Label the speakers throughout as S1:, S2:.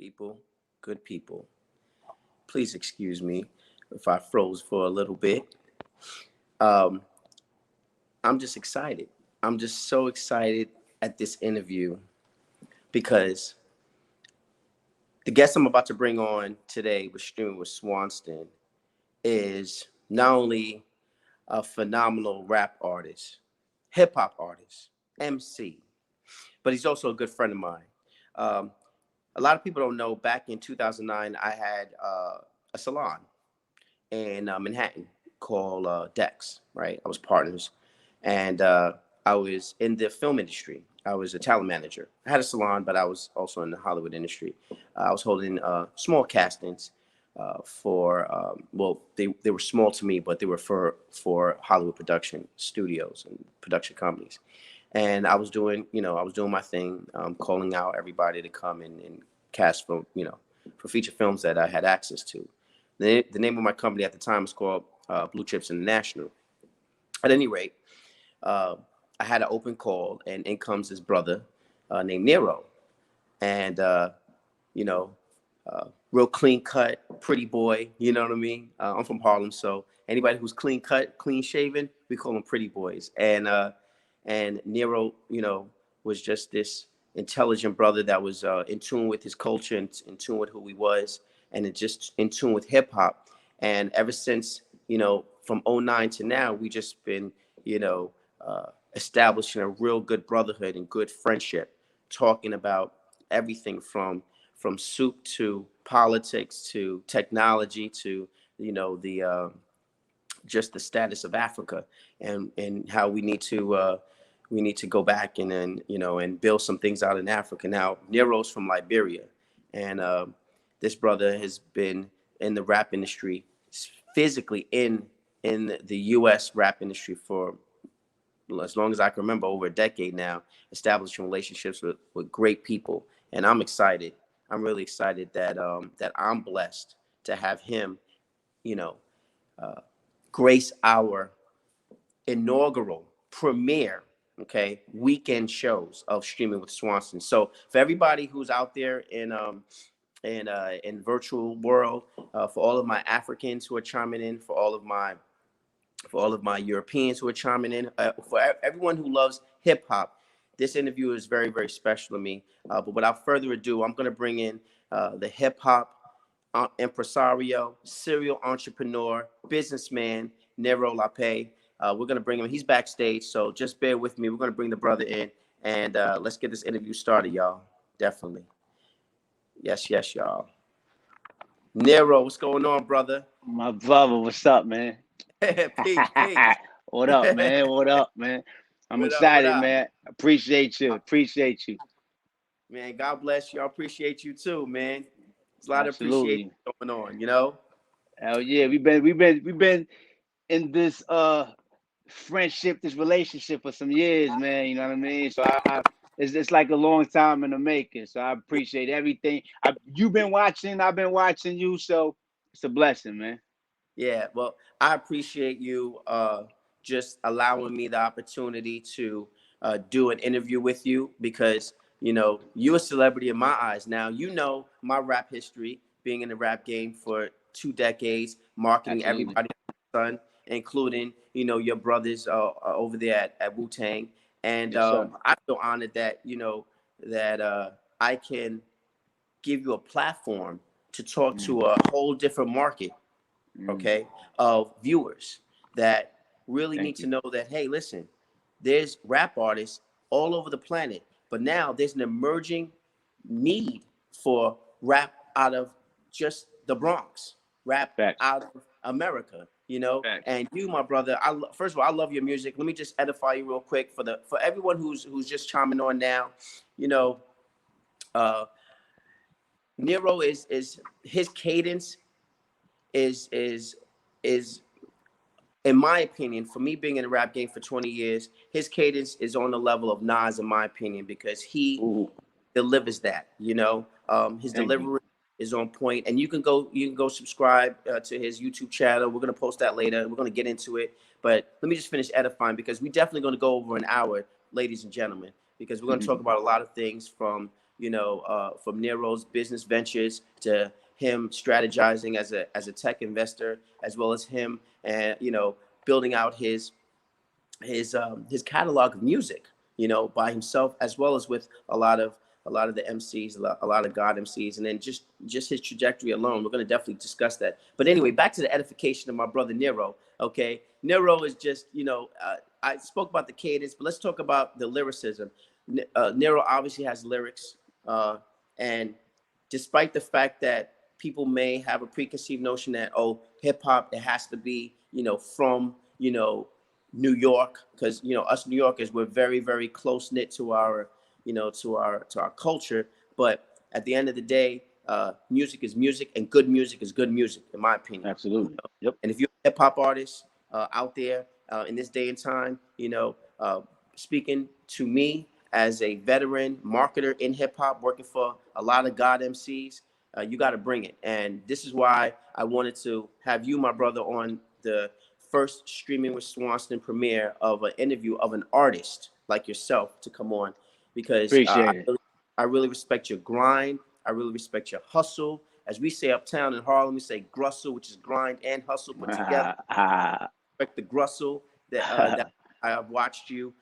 S1: People, good people. Please excuse me if I froze for a little bit. Um, I'm just excited. I'm just so excited at this interview because the guest I'm about to bring on today with Streaming with Swanston is not only a phenomenal rap artist, hip hop artist, MC, but he's also a good friend of mine. Um, a lot of people don't know, back in 2009, I had a salon in Manhattan called Dex, right? I was partners. And I was in the film industry. I was a talent manager. I had a salon, but I was also in the Hollywood industry. I was holding small castings well, they were small to me, but they were for Hollywood production studios and production companies. And I was doing, I was doing my thing, calling out everybody to come and cast for feature films that I had access to. The name of my company at the time was called Blue Chips International. At any rate, I had an open call, and in comes his brother named Nero. And, real clean cut, pretty boy, you know what I mean? I'm from Harlem, so anybody who's clean cut, clean shaven, we call them pretty boys. And Nero, was just this intelligent brother that was in tune with his culture and in tune with who he was, and just in tune with hip hop. And ever since, from '09 to now, we just been, establishing a real good brotherhood and good friendship, talking about everything from soup to politics to technology to, the just the status of Africa, and how we need to go back and then, and build some things out in Africa. Now, Nero's from Liberia, and this brother has been in the rap industry, physically in the U.S. rap industry for as long as I can remember, over a decade now, establishing relationships with great people. And I'm excited. I'm really excited that that I'm blessed to have him, grace our inaugural premiere, weekend shows of Streaming with Swanson. So for everybody who's out there in virtual world, for all of my Africans who are chiming in, for all of my Europeans who are chiming in, for everyone who loves hip hop, this interview is very, very special to me. But without further ado, I'm going to bring in the hip hop impresario, serial entrepreneur, businessman, Nero Lapae. We're going to bring him. He's backstage, so just bear with me. We're going to bring the brother in, and let's get this interview started, y'all. Definitely. Yes, y'all. Nero, what's going on, brother?
S2: My brother, what's up, man?
S1: Peace.
S2: What up, man? What up, man? I'm excited, man. Appreciate you.
S1: Man, God bless you. I appreciate you too, man. There's a lot of appreciation going on,
S2: Hell yeah, we've been in this friendship, this relationship for some years, man. You know what I mean? So it's like a long time in the making. So I appreciate everything. You've been watching, I've been watching you, so it's a blessing, man.
S1: Yeah, well, I appreciate you just allowing me the opportunity to do an interview with you, because you're a celebrity in my eyes. Now, my rap history, being in the rap game for 2 decades, marketing everybody, son, including your brothers over there at Wu-Tang. And I feel honored that I can give you a platform to talk to a whole different market, of viewers that really need to know that, hey, listen, there's rap artists all over the planet, but now there's an emerging need for rap out of just the Bronx, rap out of America, and you, my brother, first of all, I love your music. Let me just edify you real quick for everyone who's just chiming on now. Nero is his cadence is in my opinion, for me being in the rap game for 20 years, his cadence is on the level of Nas, in my opinion, because he delivers that. His delivery is on point, and you can go subscribe to his YouTube channel. We're gonna post that later. We're gonna get into it, but let me just finish edifying, because we're definitely gonna go over an hour, ladies and gentlemen, because we're gonna talk about a lot of things from from Nero's business ventures to him strategizing as a tech investor, as well as him and building out his catalog of music, by himself, as well as with a lot of the MCs, a lot of God MCs, and then just his trajectory alone. We're going to definitely discuss that. But anyway, back to the edification of my brother Nero. Okay, Nero is just I spoke about the cadence, but let's talk about the lyricism. Nero obviously has lyrics, and despite the fact that people may have a preconceived notion that, oh, hip hop, it has to be from New York, because us New Yorkers, we're very, very close knit to our to our culture. But at the end of the day, music is music, and good music is good music, in my opinion.
S2: Absolutely. Yep.
S1: And if you're a hip hop artist out there in this day and time, speaking to me as a veteran marketer in hip hop, working for a lot of God MCs, you got to bring it. And this is why I wanted to have you, my brother, on the first Streaming with Swanston premiere of an interview of an artist like yourself to come on, because I really respect your grind. I really respect your hustle. As we say uptown in Harlem, we say grussle, which is grind and hustle put together. Respect the grussle that I have watched you,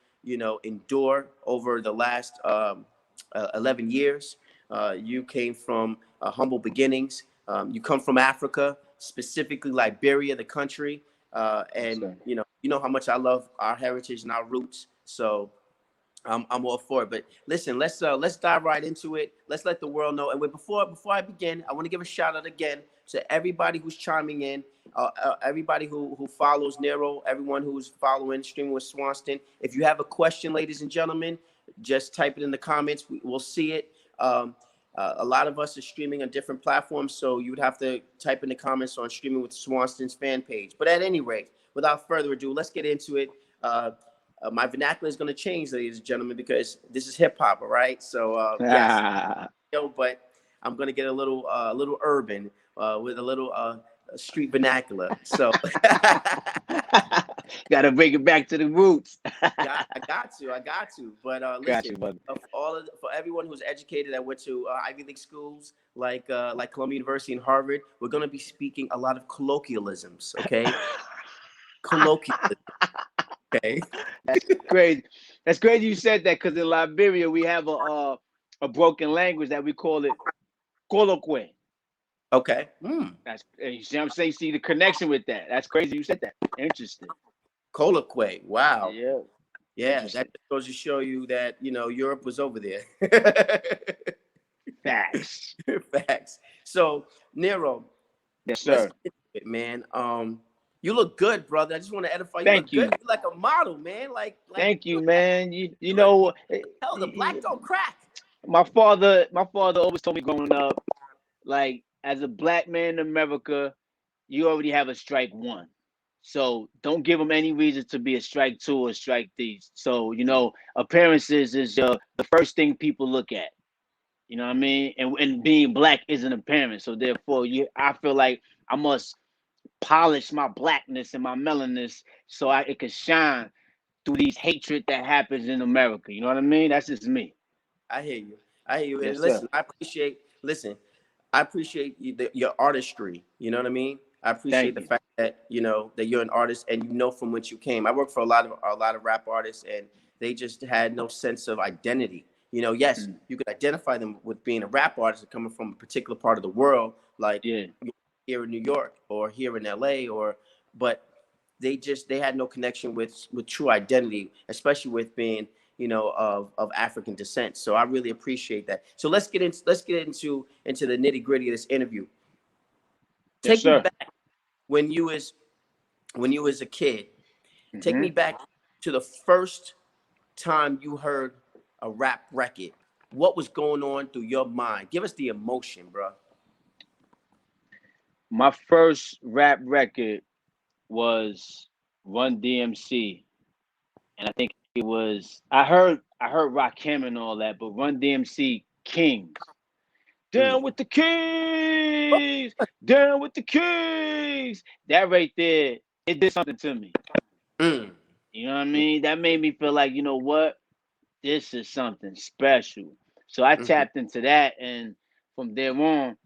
S1: endure over the last 11 years. You came from humble beginnings. You come from Africa, specifically Liberia, the country. And you know how much I love our heritage and our roots. So I'm all for it. But listen, let's dive right into it. Let's let the world know. And before I begin, I want to give a shout out again to everybody who's chiming in, everybody who follows Nero, everyone who's following Streaming with Swanston. If you have a question, ladies and gentlemen, just type it in the comments. We'll see it. A lot of us are streaming on different platforms, so you would have to type in the comments on Streaming with Swanston's fan page. But at any rate, without further ado, let's get into it. My vernacular is going to change, ladies and gentlemen, because this is hip hop, all right? So yes, but I'm going to get a little urban with a little street vernacular. So
S2: got to bring it back to the roots.
S1: I got to. But listen, for everyone who's educated that went to Ivy League schools like Columbia University and Harvard, we're going to be speaking a lot of colloquialisms, okay? Colloquialism. Okay.
S2: That's crazy. That's crazy you said that, because in Liberia we have a broken language that we call it colloquy.
S1: Okay.
S2: That's, you see what I'm saying? See the connection with that. That's crazy you said that. Interesting.
S1: Colloquy. Wow.
S2: Yeah.
S1: That goes to show you that Europe was over there.
S2: Facts.
S1: So Nero.
S2: Yes, sir.
S1: Man. You look good, brother. I just want to edify you.
S2: Thank you.
S1: Good. You're like a model, man. Like
S2: thank you, man. You know,
S1: hell, the black don't crack.
S2: My father always told me growing up, like, as a black man in America, you already have a strike one. So don't give them any reason to be a strike two or strike three. So, appearances is the first thing people look at. You know what I mean? And being black is an appearance. So therefore, I feel like I must polish my blackness and my melanin so it can shine through these hatred that happens in America. You know what I mean? That's just me.
S1: I hear you.
S2: Yes,
S1: and listen,
S2: sir.
S1: I appreciate your artistry. You know what I mean? I appreciate the fact that that you're an artist and from whence you came. I work for a lot of rap artists, and they just had no sense of identity. Yes, you could identify them with being a rap artist and coming from a particular part of the world, like here in New York or here in LA, but they had no connection with true identity, especially with being of African descent. So I really appreciate that. So let's get into the nitty gritty of this interview. Take me back when you was a kid. Take me back to the first time you heard a rap record. What was going on through your mind? Give us the emotion, bro.
S2: My first rap record was Run DMC, and I think it was I heard Rakim and all that, but Run DMC Kings. Down with the Kings, down with the Kings. That right there, it did something to me. You know what I mean? That made me feel like, you know what? This is something special. So I
S1: Mm-hmm.
S2: tapped into that, and from there on,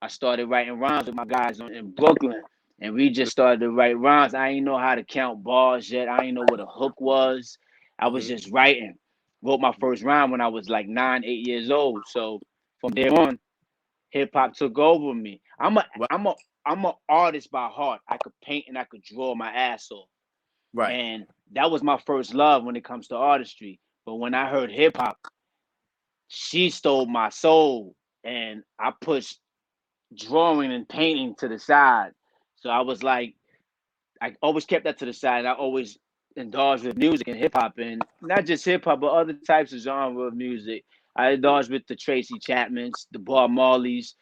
S2: I started writing rhymes with my guys in Brooklyn, and we just started to write rhymes. I didn't know how to count bars yet. I didn't know what a hook was. I was
S1: Mm-hmm.
S2: just writing. Wrote my first rhyme when I was like 9, 8 years old. So from there on, hip hop took over me.
S1: Well,
S2: I'm a artist by heart. I could paint and I could draw my ass off,
S1: right.
S2: and that was my first love when it comes to artistry. But when I heard hip hop, she stole my soul, and I pushed drawing and painting to the side. So I was like, I always kept that to the side. I always indulged with music and hip hop, and not just hip hop, but other types of genre of music. I indulged with the Tracy Chapmans, the Bob Marleys,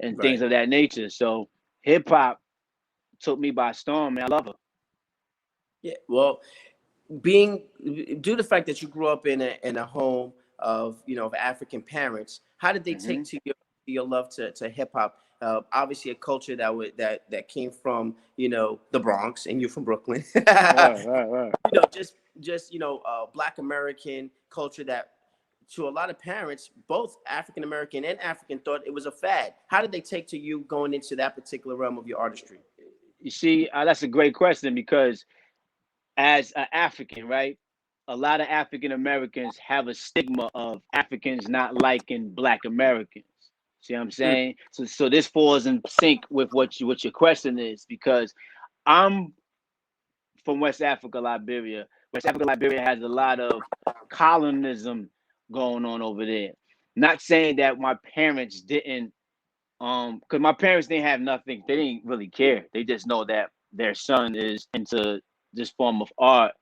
S2: and things
S1: Right.
S2: of that nature. So hip hop took me by storm, man. I love her.
S1: Yeah. Well, being due to the fact that you grew up in a home of of African parents, how did they take
S2: Hmm.
S1: to your love to hip hop? Obviously, a culture that came from the Bronx, and you're from Brooklyn.
S2: Right.
S1: Just Black American culture that to a lot of parents, both African American and African, thought it was a fad. How did they take to you going into that particular realm of your artistry?
S2: You see, that's a great question because as an African, right? A lot of African Americans have a stigma of Africans not liking Black Americans. See what I'm
S1: Mm,
S2: saying? So this falls in sync with what your question is because I'm from West Africa, Liberia. West Africa, Liberia has a lot of colonism going on over there. Not saying that my parents didn't, because my parents didn't have nothing. They didn't really care. They just know that their son is into this form of art.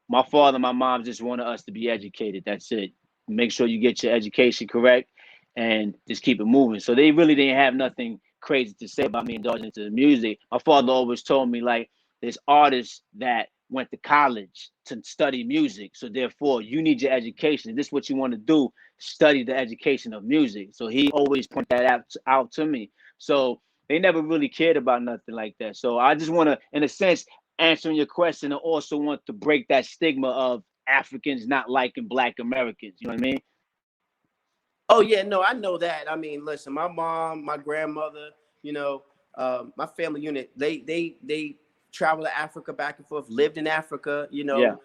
S2: My father and my mom just wanted us to be educated. That's it. Make sure you get your education correct and just keep it moving. So they really didn't have nothing crazy to say about me indulging into the music. My father always told me like there's artists that went to college to study music. So therefore you need your education. If this is what you want to do, study the education of music. So he always pointed that out to me. So they never really cared about nothing like that. So I just want to, in a sense, answering your question, and also want to break that stigma of Africans not liking Black Americans. You know what I mean?
S1: Oh yeah, no, I know that. I mean, listen, my mom, my grandmother, my family unit, they travel to Africa back and forth, lived in Africa,
S2: Yeah.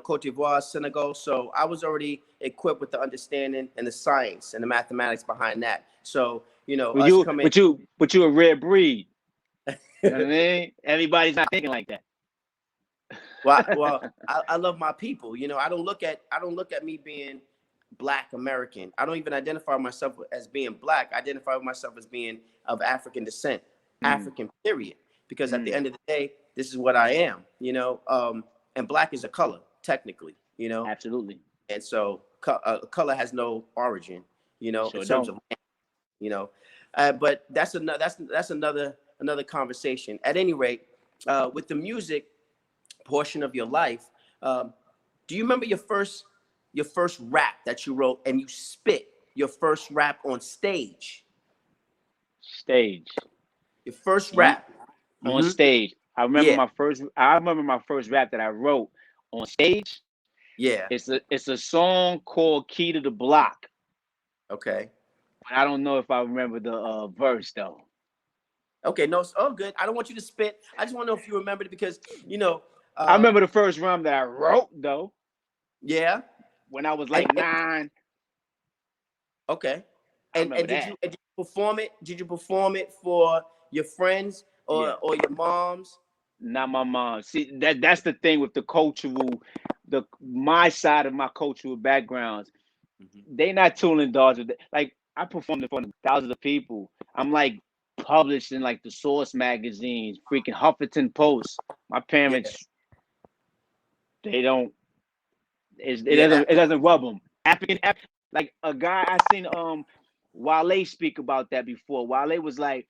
S1: Cote d'Ivoire, Senegal. So I was already equipped with the understanding and the science and the mathematics behind that. So,
S2: But
S1: us
S2: you,
S1: coming.
S2: but you, but you a rare breed. You know what I mean? Everybody's not thinking like that.
S1: Well, I love my people. I don't look at me being Black American. I don't even identify myself as being Black. I identify myself as being of African descent,
S2: Mm,
S1: African period. Because at the
S2: mm,
S1: end of the day, this is what I am. And Black is a color technically.
S2: absolutely.
S1: And so color has no origin. In
S2: Sure
S1: terms
S2: don't.
S1: of but that's another conversation. At any rate, with the music portion of your life. Do you remember your first rap that you wrote and you spit your first rap on stage?
S2: Stage.
S1: Your first
S2: You
S1: rap.
S2: on
S1: Mm-hmm.
S2: stage. I remember
S1: Yeah.
S2: my first. I remember my first rap that I wrote on stage.
S1: Yeah.
S2: It's a song called "Key to the Block."
S1: Okay.
S2: I don't know if I remember the verse though.
S1: Okay. No, it's all good. I don't want you to spit. I just want to know if you remembered it because
S2: I
S1: uh,
S2: remember the first rhyme that I wrote though
S1: yeah.
S2: when I was
S1: And
S2: like 9.
S1: okay.
S2: I
S1: And
S2: remember
S1: and did
S2: that.
S1: you and did you perform it? Did you perform it for your friends or
S2: Yeah,
S1: your moms?
S2: not my mom. See that's the thing with the cultural, the my side of my cultural backgrounds.
S1: Mm-hmm.
S2: They not tooling dogs. Like I performed in front of thousands of people. I'm like published in like the Source magazines, freaking Huffington Post. My
S1: Yeah.
S2: parents, they don't.
S1: Yeah.
S2: It doesn't rub them. Like a guy I seen Wale speak about that before. Wale was like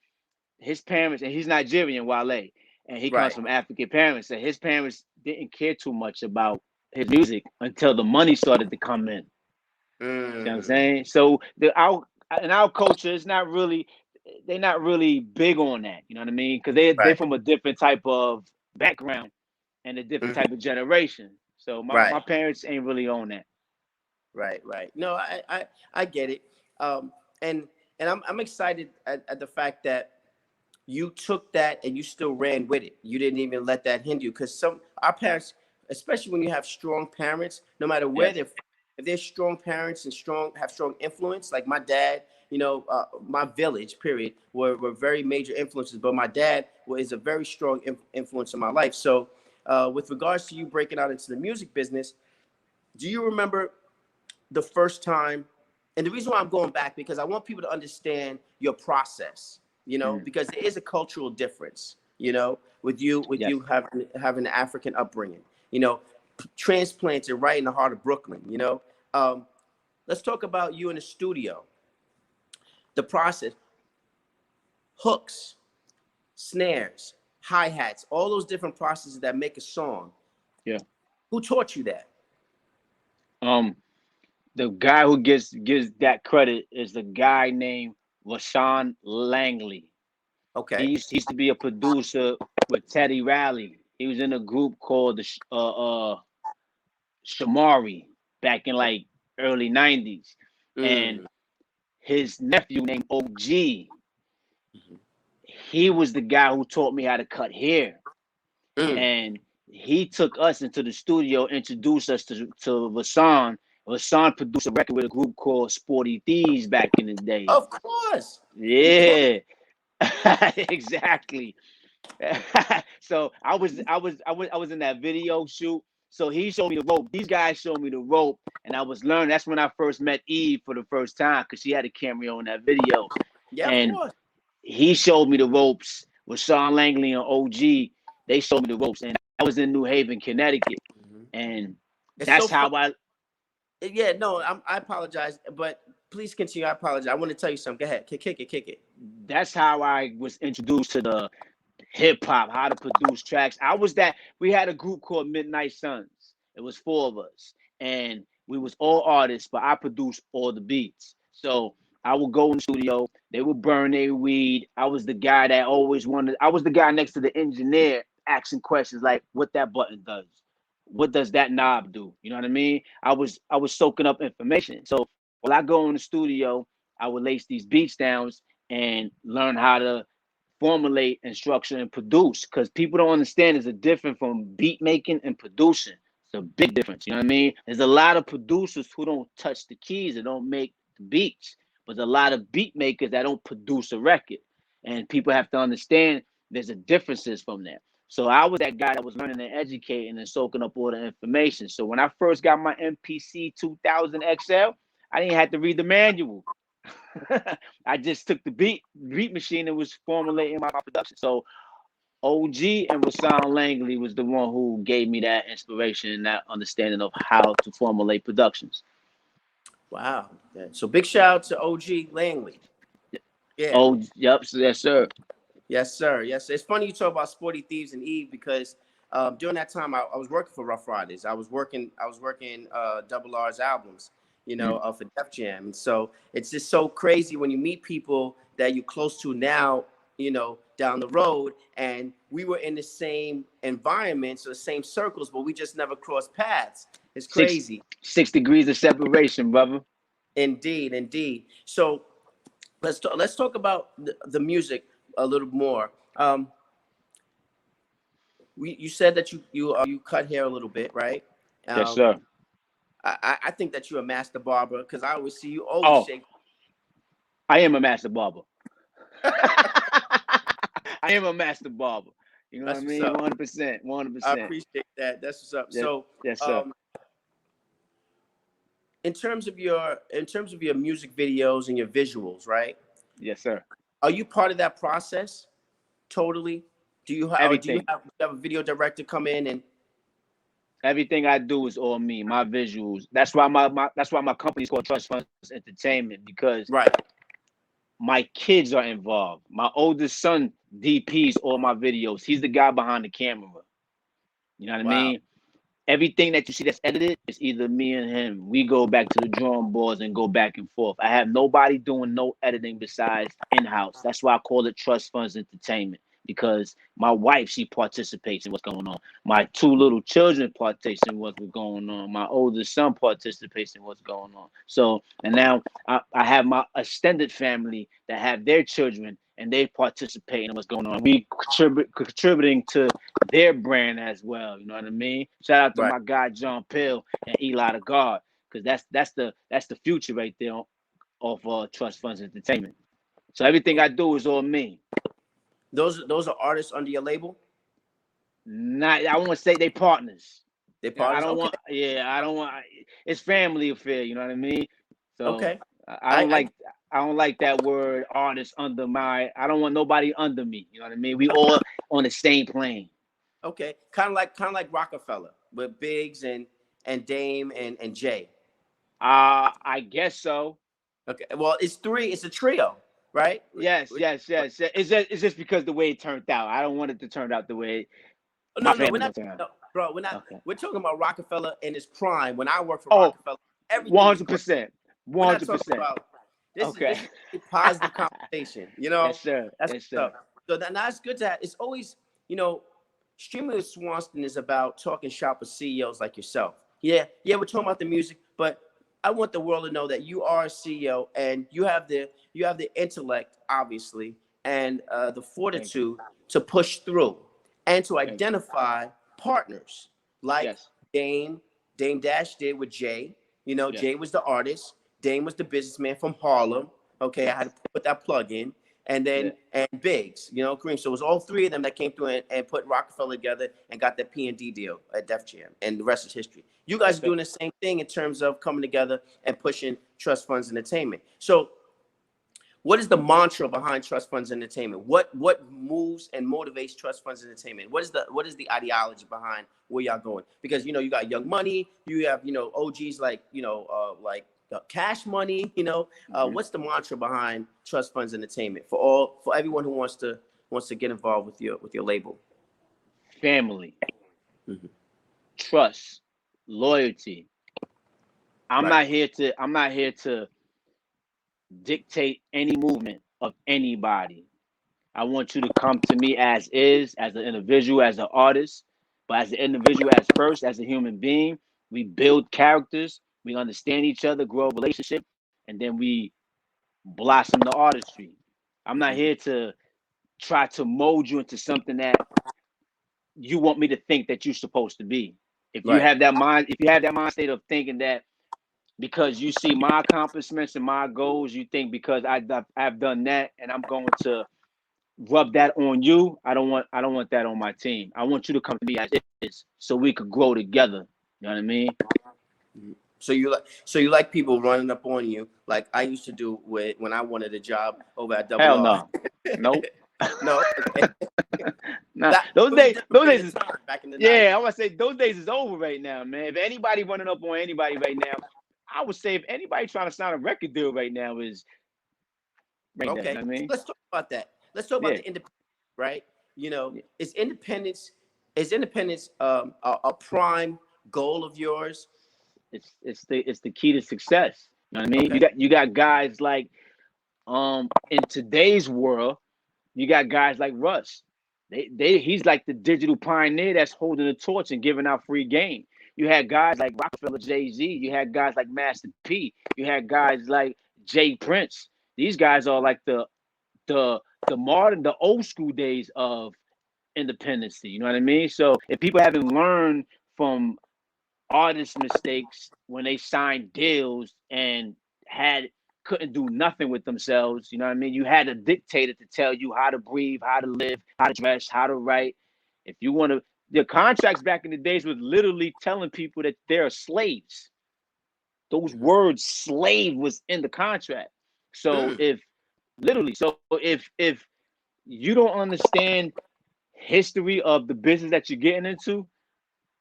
S2: his parents, and he's Nigerian, Wale, and he comes
S1: Right.
S2: from African parents, and his parents didn't care too much about his music until the money started to come in. You know what I'm
S1: Mm.
S2: saying? So in our culture, it's not really they're not really big on that. You know what I mean? Because they're
S1: Right.
S2: from a different type of background and a different
S1: Mhm.
S2: type of generation. So my
S1: Right.
S2: parents ain't really on that.
S1: right. No, I get it. And I'm excited at the fact that you took that and you still ran with it. You didn't even let that hinder you, because our parents, especially when you have strong parents, no matter where
S2: Yes.
S1: they're, if they're strong parents and have strong influence, like my dad, my village, period, were very major influences. But my dad is a very strong influence in my life. So, with regards to you breaking out into the music business, do you remember the first time? And the reason why I'm going back, because I want people to understand your process, because there is a cultural difference, with
S2: Yes.
S1: you having an African upbringing, transplanted right in the heart of Brooklyn. Let's talk about you in the studio, the process, hooks, snares, hi-hats, all those different processes that make a song.
S2: Yeah.
S1: Who taught you that?
S2: The guy who gives that credit is the guy named Rashawn Langley. He
S1: Okay.
S2: used to be a producer with Teddy Riley. He was in a group called the Shamari back in like early 90s. And
S1: Mm.
S2: his nephew named OG, he was the guy who taught me how to cut hair.
S1: Mm.
S2: And he took us into the studio, introduced us to Vassan. Vassan produced a record with a group called Sporty Thieves back in the day.
S1: Of course. You can't.
S2: Yeah, exactly. So I was in that video shoot. So he showed me the rope. These guys showed me the rope, and I was learning. That's when I first met Eve for the first time, because she had a cameo in that video.
S1: Yeah, of
S2: And
S1: course.
S2: he showed me the ropes with Sean Langley and OG. They showed me the ropes, and I was in New Haven, Connecticut, and
S1: It's so
S2: that's
S1: fun.
S2: how I.
S1: Yeah, no, I apologize, but please continue. I apologize. I want to tell you something. Go ahead. Kick it.
S2: That's how I was introduced to the hip hop, how to produce tracks. I was that. We had a group called Midnight Suns. It was 4 of us, and we was all artists, but I produced all the beats. So I would go in the studio. They would burn their weed. I was the guy that always wanted. I was the guy next to the engineer asking questions like, "What that button does? What does that knob do?" You know what I mean? I was soaking up information. So while I go in the studio, I would lace these beats down and learn how to formulate and structure and produce, because people don't understand there's a difference from beat making and producing. It's a big difference. You know what I mean? There's a lot of producers who don't touch the keys and don't make the beats, but there's a lot of beat makers that don't produce a record. And people have to understand there's a differences from that. So I was that guy that was learning and educating and soaking up all the information. So when I first got my MPC 2000 XL, I didn't have to read the manual. I just took the beat machine and was formulating my production. So OG and Rasan Langley was the one who gave me that inspiration and that understanding of how to formulate productions.
S1: Wow. Yeah. So big shout out to OG Langley. Yeah.
S2: Oh, yep, so yes, sir.
S1: Yes, sir. Yes. It's funny you talk about Sporty Thieves and Eve, because during that time I was working for Rough Riders. I was working Double R's albums,
S2: Mm.
S1: for Def Jam. And so it's just so crazy when you meet people that you're close to now, down the road, and we were in the same environments or the same circles, but we just never crossed paths. It's
S2: Six
S1: crazy.
S2: 6 degrees of separation, brother.
S1: Indeed, indeed. So let's talk about the music a little more. You said that you cut hair a little bit, right?
S2: Yes,
S1: Um,
S2: sir.
S1: I think that you're a master barber, because I always see you always
S2: Oh,
S1: shake.
S2: I am a master barber. I am a master barber. You know what I
S1: That's what's
S2: mean?
S1: up.
S2: 100%.
S1: I
S2: 100%.
S1: appreciate that. That's what's up.
S2: Yes,
S1: So,
S2: yes, sir.
S1: um, in terms of your music videos and your visuals, right?
S2: Yes, sir.
S1: Are you part of that process? Totally. Do you have, or do you
S2: Everything.
S1: have a video director come in and?
S2: Everything I do is all me, my visuals. That's why my company is called Trust Funds Entertainment, because
S1: Right.
S2: my kids are involved. My oldest son DPs all my videos. He's the guy behind the camera. You know what I
S1: Wow.
S2: mean? Everything that you see that's edited is either me and him. We go back to the drawing boards and go back and forth. I have nobody doing no editing besides in-house. That's why I call it Trust Funds Entertainment. because my wife, she participates in what's going on. My 2 little children participate in what's going on. My oldest son participates in what's going on. So, and now I have my extended family that have their children and they participate in what's going on. We contributing to their brand as well. You know what I mean? Shout out to
S1: Right.
S2: my guy John Pill and Eli the God, because that's the future right there of Trust Funds Entertainment. So everything I do is all me.
S1: Those are artists under your label?
S2: Not, I want to say they partners.
S1: They
S2: I
S1: partners?
S2: don't
S1: Okay.
S2: want. Yeah, I don't want. It's family affair. You know what I mean? So
S1: Okay.
S2: I don't like. I don't like that word artist under my. I don't want nobody under me. You know what I mean? We all on the same plane.
S1: Okay. Kind of like Rockefeller with Biggs and Dame and Jay.
S2: I guess so.
S1: Okay. Well, it's three. It's a trio, right?
S2: Yes. It's just because the way it turned out. I don't want it to turn out the way
S1: No,
S2: my
S1: no, we're
S2: family
S1: not.
S2: gonna turn out.
S1: No, bro, we're not.
S2: Okay.
S1: We're talking about Rockefeller in his prime. When I worked for
S2: Oh,
S1: Rockefeller, everything was great.
S2: 100%.
S1: We're not talking
S2: 100%.
S1: about this.
S2: Okay.
S1: This is a positive conversation. You know,
S2: Yes, sir.
S1: that's
S2: Yes,
S1: what's
S2: sir.
S1: up. So that's good to have. It's always, Streaming with Swanston is about talking shop with CEOs like yourself. Yeah, we're talking about the music, but I want the world to know that you are a CEO and you have the intellect, obviously, and the
S2: Thank you.
S1: fortitude to push through and to
S2: Thank you.
S1: identify partners like
S2: Yes.
S1: Dame Dash did with Jay.
S2: Yes.
S1: Jay was the artist, Dame was the businessman from Harlem. Okay, I had to put that plug in. And then
S2: Yeah.
S1: and Biggs, Kareem. So it was all three of them that came through and put Rockefeller together and got that P&D deal at Def Jam, and the rest is history. You guys
S2: Yes,
S1: are
S2: sir.
S1: doing the same thing in terms of coming together and pushing Trust Funds Entertainment. So what is the mantra behind Trust Funds Entertainment? What moves and motivates Trust Funds Entertainment? What is the ideology behind where y'all going? Because you got Young Money, you have OGs like Cash Money. What's the mantra behind Trust Funds Entertainment for everyone who wants to get involved with your label?
S2: Family,
S1: Mhm.
S2: trust, loyalty. I'm
S1: Right.
S2: not here to dictate any movement of anybody. I want you to come to me as is, as an individual, as an artist, but as an individual, as first, as a human being. We build characters, we understand each other, grow a relationship, and then we blossom the artistry. I'm not
S1: Mhm.
S2: here to try to mold you into something that you want me to think that you're supposed to be. If you
S1: Right.
S2: have that mind, if you have that mind state of thinking that because you see my accomplishments and my goals, you think because I've done that and I'm going to rub that on you. I don't want that on my team. I want you to come to me as is so we could grow together. You know what I mean?
S1: So you like people running up on you like I used to do when I wanted a job over at Double
S2: Hell
S1: R.
S2: no. Nope.
S1: No, okay.
S2: Nah.
S1: That
S2: Those
S1: it was a
S2: days,
S1: different
S2: those
S1: bit
S2: days
S1: of
S2: is
S1: time back in the
S2: yeah, I
S1: 90s.
S2: want to say those days is over right now, man. If anybody running up on anybody right now, I would say if anybody trying to sign a record deal right now is right there. You
S1: Okay,
S2: know what I
S1: so
S2: mean?
S1: let's talk about that. Let's talk about
S2: Yeah.
S1: the independence, right?
S2: Yeah.
S1: Is independence a prime goal of yours?
S2: It's the key to success. You know what I mean?
S1: Okay.
S2: You got guys like in today's world, you got guys like Russ. He's like the digital pioneer that's holding the torch and giving out free game. You had guys like Rockefeller, Jay-Z. You had guys like Master P. You had guys like Jay Prince. These guys are like the the old school days of independency. You know what I mean? So if people haven't learned from artist mistakes when they signed deals and had couldn't do nothing with themselves. You know what I mean? You had a dictator to tell you how to breathe, how to live, how to dress, how to write. If you want to, the contracts back in the days was literally telling people that they're slaves. Those
S1: Mhm.
S2: words slave was in the contract. So
S1: Mm.
S2: if literally, so if you don't understand history of the business that you're getting into,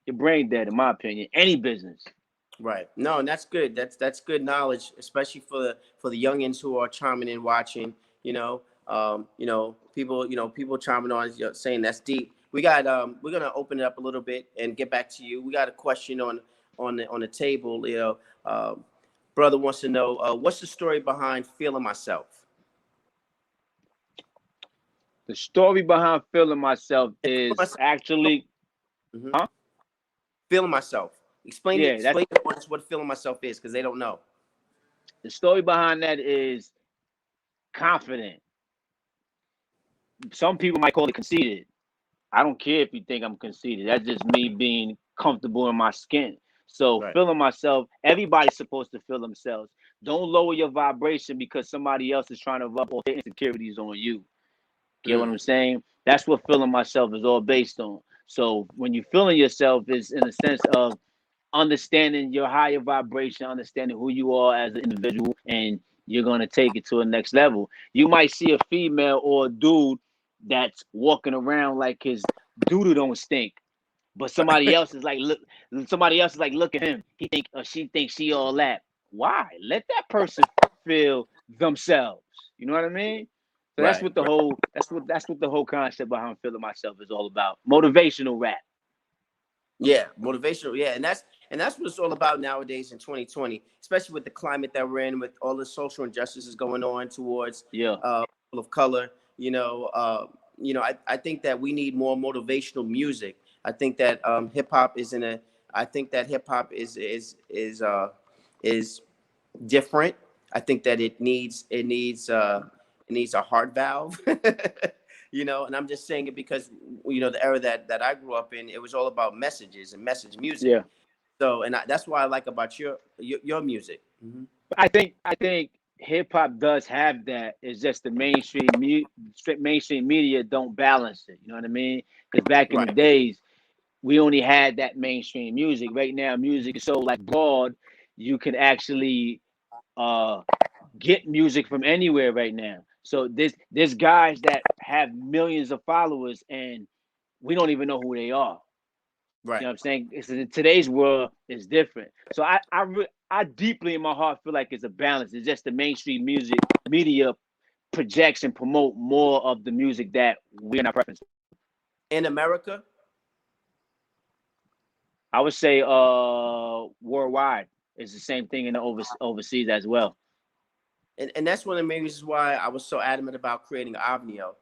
S2: you're brain dead, in my opinion. Any business.
S1: Right. No, and that's good. That's good knowledge, especially for the youngins who are chiming in, watching. People chiming on, saying that's deep. We're gonna open it up a little bit and get back to you. We got a question on the table. Brother wants to know what's the story behind feeling myself.
S2: The story behind feeling myself
S1: And feeling
S2: is
S1: myself,
S2: actually, huh?
S1: feeling myself. Explain it.
S2: Yeah, that's
S1: Explain to the audience what feeling myself is, because they don't know.
S2: the story behind that is confident. Some people might call it conceited. I don't care if you think I'm conceited. That's just me being comfortable in my skin. So
S1: Right.
S2: feeling myself, everybody's supposed to feel themselves. Don't lower your vibration because somebody else is trying to rub all their insecurities on you. Get what I'm saying? That's what feeling myself is all based on. So when you feeling yourself is in a sense of understanding your higher vibration, understanding who you are as an individual, and you're gonna take it to a next level. You might see a female or a dude that's walking around like his doodle don't stink, but somebody else is like, look, look at him. He think or she thinks she all that. Why? Let that person feel themselves. You know what I mean? So that's
S1: Right.
S2: what the whole that's what the whole concept behind feeling myself is all about. Motivational rap.
S1: Yeah, motivational. Yeah, and that's what it's all about nowadays in 2020, especially with the climate that we're in, with all the social injustices going on towards
S2: Yeah.
S1: people of color. I think that we need more motivational music. I think that hip hop is in a. I think that hip hop is different. I think that it needs a heart valve. And I'm just saying it because the era that I grew up in, it was all about messages and message music.
S2: Yeah.
S1: So, that's why I like about your music.
S2: I think hip hop does have that. It's just the mainstream media don't balance it. You know what I mean? Because back in the
S1: Right.
S2: days, we only had that mainstream music. Right now, music is so like broad, you can actually uh get music from anywhere right now. So there's guys that have millions of followers and we don't even know who they are. You know
S1: Right.
S2: what I'm saying? It's in today's world is different. So I deeply in my heart feel like it's a balance. It's just the mainstream music media projects and promote more of the music that we're not preference.
S1: In America,
S2: I would say worldwide is the same thing in the overseas as well.
S1: and that's one of the main reasons why I was so adamant about creating Avnio,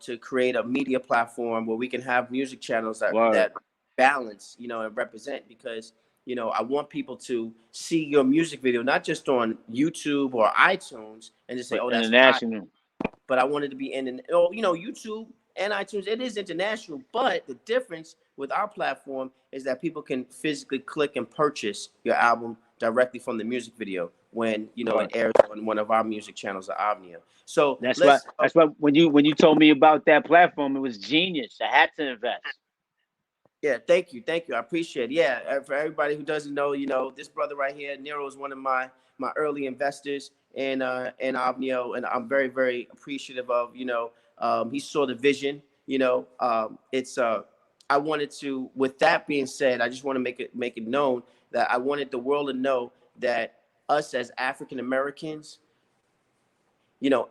S1: to create a media platform where we can have music channels
S2: Word.
S1: that balance, and represent, because I want people to see your music video not just on YouTube or iTunes and just say,
S2: But
S1: oh, that's hot,
S2: international.
S1: but I wanted to be YouTube and iTunes. It is international, but the difference with our platform is that people can physically click and purchase your album directly from the music video when it
S2: Word.
S1: airs on one of our music channels at Avnia. So
S2: That's why
S1: let's
S2: that's why when you told me about that platform, it was genius. I had to invest.
S1: yeah, thank you, I appreciate it. Yeah, for everybody who doesn't know, this brother right here, Nero, is one of my early investors in Avnio, and I'm very, very appreciative of, he saw the vision. It's I wanted to, with that being said, I just want to make it known that I wanted the world to know that us as African Americans, you know,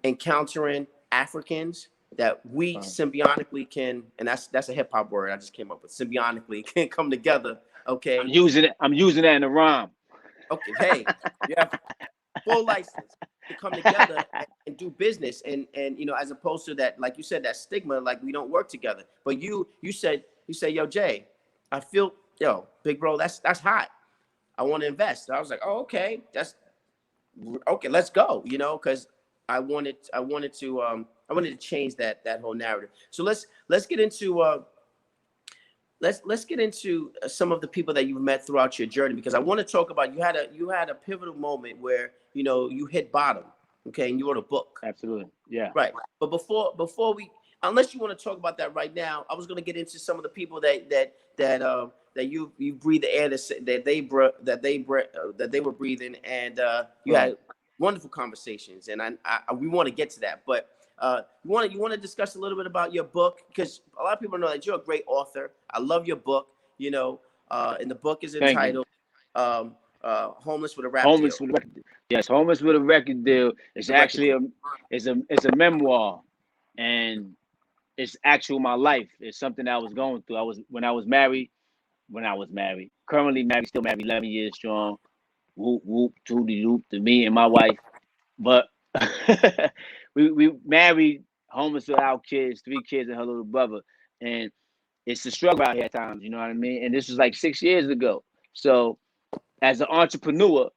S1: encountering Africans, that we symbiotically can, and that's a hip hop word I just came up with, symbiotically can come together.
S2: I'm
S1: Okay.
S2: using it. I'm using that in the rhyme.
S1: Okay. Hey, you have full license to come together and do business, and as opposed to that, like you said, that stigma, like we don't work together. But you say, yo, Jay, I feel, yo, big bro, that's hot. I want to invest. I was like, oh, okay, that's okay, let's go, because I wanted to change that whole narrative. So let's get into let's get into some of the people that you've met throughout your journey, because I want to talk about, you had a pivotal moment where you hit bottom, okay, and you wrote a book.
S2: Absolutely. Yeah.
S1: Right. But before we, unless you want to talk about that right now, I was going to get into some of the people that you breathe the air that they were breathing, and you
S2: Right.
S1: had wonderful conversations, and we want to get to that. But you want to discuss a little bit about your book, because a lot of people know that you're a great author. I love your book. And the book is
S2: Thank you.
S1: entitled "Homeless with a Rap Deal."
S2: Homeless with a record deal. Yes, homeless with a record deal. It's
S1: The record
S2: actually
S1: deal.
S2: a memoir, and it's actual my life. It's something I was going through. I was married. Currently married, still married, 11 years strong. Whoop whoop, tootie whoop to me and my wife. But we married homeless without kids, 3 kids and her little brother. And it's a struggle out here at times, you know what I mean? And this was like 6 years ago. So as an entrepreneur,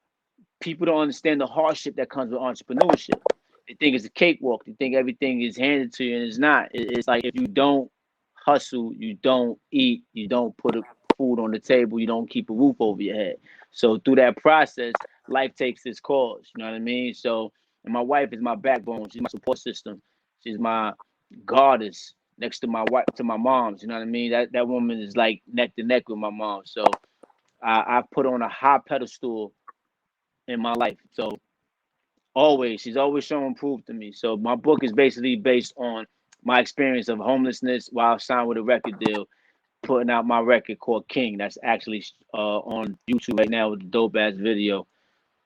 S2: people don't understand the hardship that comes with entrepreneurship. They think it's a cakewalk. They think everything is handed to you, and it's not. It's like if you don't hustle, you don't eat, you don't put food on the table, you don't keep a roof over your head. So through that process, life takes its course. You know what I mean? So, and my wife is my backbone. She's my support system. She's my goddess next to my wife, to my mom's. You know what I mean? That woman is like neck to neck with my mom. So I put on a high pedestal in my life. So she's always showing proof to me. So my book is basically based on my experience of homelessness while I signed with a record deal, putting out my record called King. That's actually on YouTube right now with a dope ass video.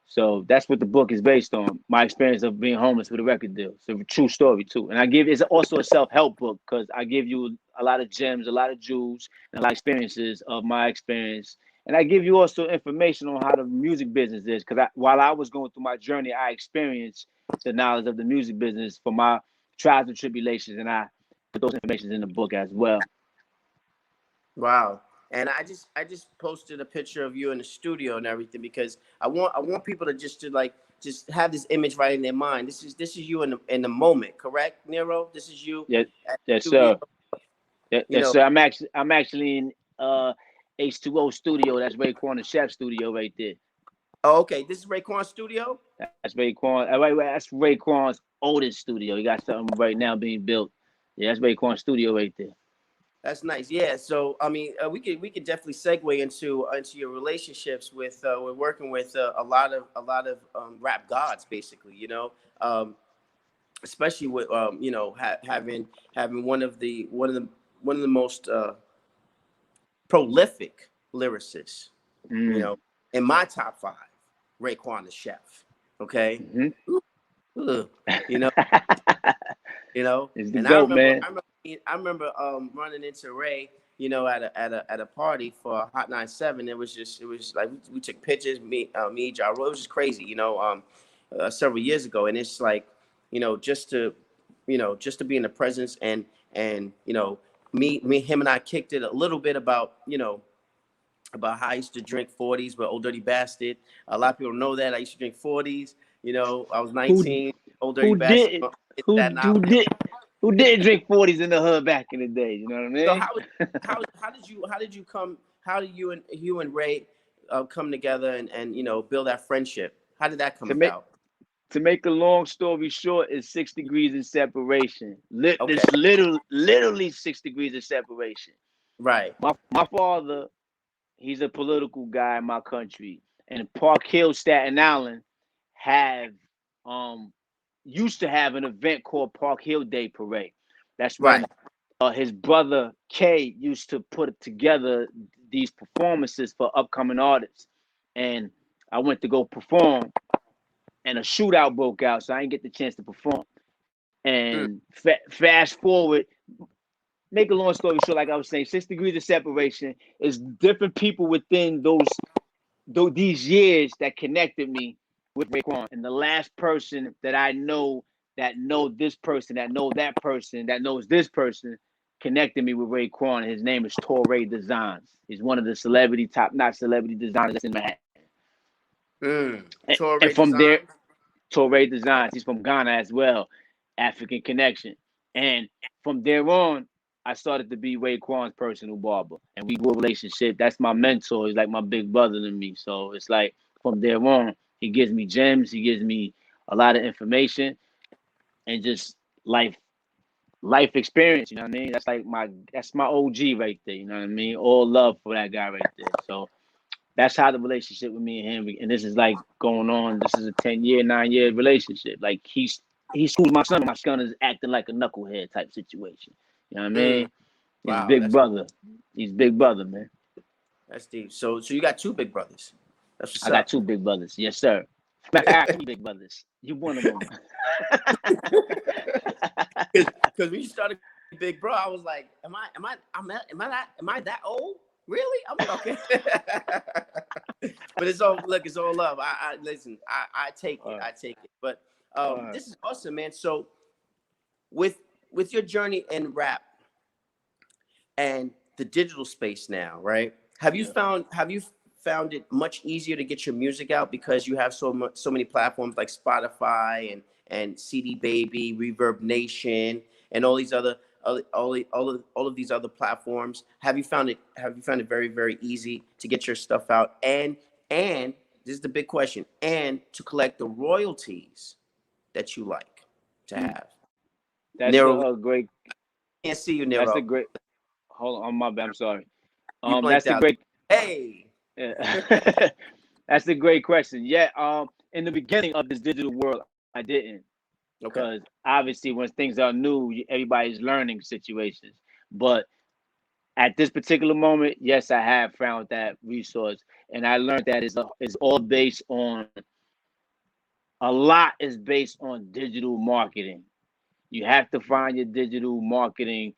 S2: So that's what the book is based on. My experience of being homeless with a record deal. It's a true story too. And it's also a self-help book because I give you a lot of gems, a lot of jewels, and a lot of experiences of my experience. And I give you also information on how the music business is. Because while I was going through my journey, I experienced the knowledge of the music business for my trials and tribulations. And I put those information in the book as well.
S1: Wow. And I just posted a picture of you in the studio and everything because I want people to just have this image right in their mind. This is you in the moment, correct, Nero? This is you.
S2: Yes,
S1: at
S2: yes,
S1: the studio.
S2: sir. Yes, sir. I'm actually in H2O studio. That's Raekwon the chef studio right there.
S1: Oh, okay. This is Raekwon's studio.
S2: That's Raekwon. That's Raekwon's oldest studio. He got something right now being built. Yeah, that's Raekwon's studio right there.
S1: That's nice. Yeah. So I mean, we could definitely segue into your relationships with working with a lot of rap gods, basically. You know, especially with having one of the most prolific lyricists. You know, in my top 5, Raekwon the chef. Okay. You know.
S2: It's the
S1: And
S2: goat, man.
S1: I remember running into Ray, at a party for Hot 97. It was like we took pictures, me, Ja Rule. It was just crazy, several years ago. And it's like, just to be in the presence and him and I kicked it a little bit about how I used to drink 40s with Old Dirty Bastard. A lot of people know that I used to drink 40s. I was 19. Old Dirty Bastard.
S2: Who did drink 40s in the hood back in the day? You know what I mean?
S1: So how did you and Ray come together and build that friendship? How did that come about?
S2: To make a long story short, it's 6 degrees of separation.
S1: Okay.
S2: It's literally 6 degrees of separation.
S1: Right.
S2: My father, he's a political guy in my country, and Park Hill, Staten Island, used to have an event called Park Hill Day Parade. That's when his brother K used to put together these performances for upcoming artists. And I went to go perform, and a shootout broke out, so I didn't get the chance to perform. And fast forward, make a long story short, like I was saying, 6 degrees of separation is different people within these years that connected me with Raekwon. And the last person that I know this person, that know that person, that knows this person, connected me with Raekwon. His name is Torre Designs. He's one of the top-notch celebrity designers that's in Manhattan. And from there, Torre Designs, he's from Ghana as well, African connection. And from there on, I started to be Raekwon's personal barber, and we grew a relationship. That's my mentor. He's like my big brother to me. So it's like from there on, he gives me gems. He gives me a lot of information and just life experience. You know what I mean? That's my OG right there. You know what I mean? All love for that guy right there. So that's how the relationship with me and him. And this is like going on. This is a 10-year, 9-year relationship. Like he schools my son. My son is acting like a knucklehead type situation. You know what I mean? He's big brother. He's big brother, man.
S1: That's deep. So you got 2 big brothers. That's what's up.
S2: I got 2 big brothers. Yes, sir. I got 3 big brothers. You one of them.
S1: Because when you started Big Bro, I was like, am I that old? Really? I'm like, okay. But it's all love. I listen. I take it. I take it. But this is awesome, man. So with with your journey in rap and the digital space now, right? Have you found it much easier to get your music out because you have so many platforms like Spotify and CD Baby, Reverb Nation, and all these other all of these other platforms? Have you found it very, very easy to get your stuff out, and this is the big question, and to collect the royalties that you like to have?
S2: That's
S1: Nero, we
S2: a great.
S1: can't see you,
S2: That's a
S1: Nero.
S2: great. Hold on, my bad. I'm sorry.
S1: You
S2: That's
S1: blanked
S2: a
S1: out.
S2: great.
S1: Hey.
S2: Yeah. That's a great question. Yeah. In the beginning of this digital world, I didn't,
S1: Okay.
S2: because obviously when things are new, everybody's learning situations. But at this particular moment, yes, I have found that resource, and I learned that is all based on, a lot is based on digital marketing. You have to find your digital marketing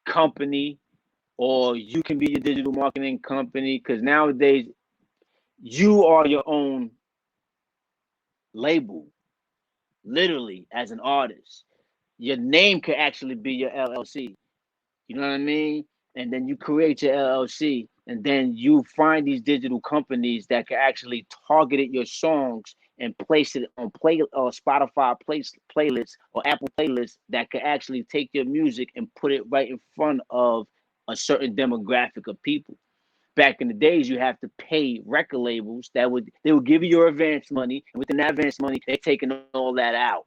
S2: company, or you can be your digital marketing company, because nowadays you are your own label, literally, as an artist. Your name could actually be your LLC. You know what I mean? And then you create your LLC, and then you find these digital companies that can actually target your songs and place it on Spotify playlists or Apple playlists that can actually take your music and put it right in front of a certain demographic of people. Back in the days, you have to pay record labels they would give you your advance money, and within that advance money, they're taking all that out,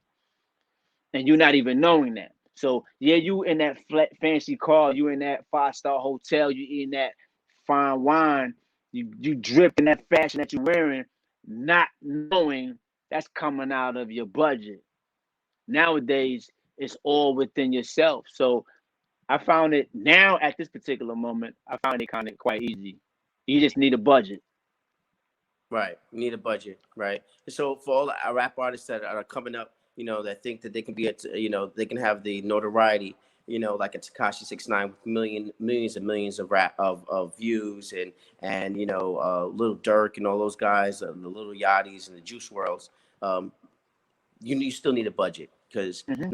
S2: and you're not even knowing that. So yeah, you in that fancy car, you in that 5-star hotel, you eating that fine wine, you drip in that fashion that you're wearing, not knowing that's coming out of your budget. Nowadays, it's all within yourself. So I found it now at this particular moment. I found it kind of quite easy. You just need a budget.
S1: Right. You need a budget, right? So for all our rap artists that are coming up, that think that they can they can have the notoriety, like a Takashi 69 with millions and millions of of views, and Little Dirk and all those guys, the Little Yachties and the Juice Worlds. You still need a budget because
S2: Mm-hmm.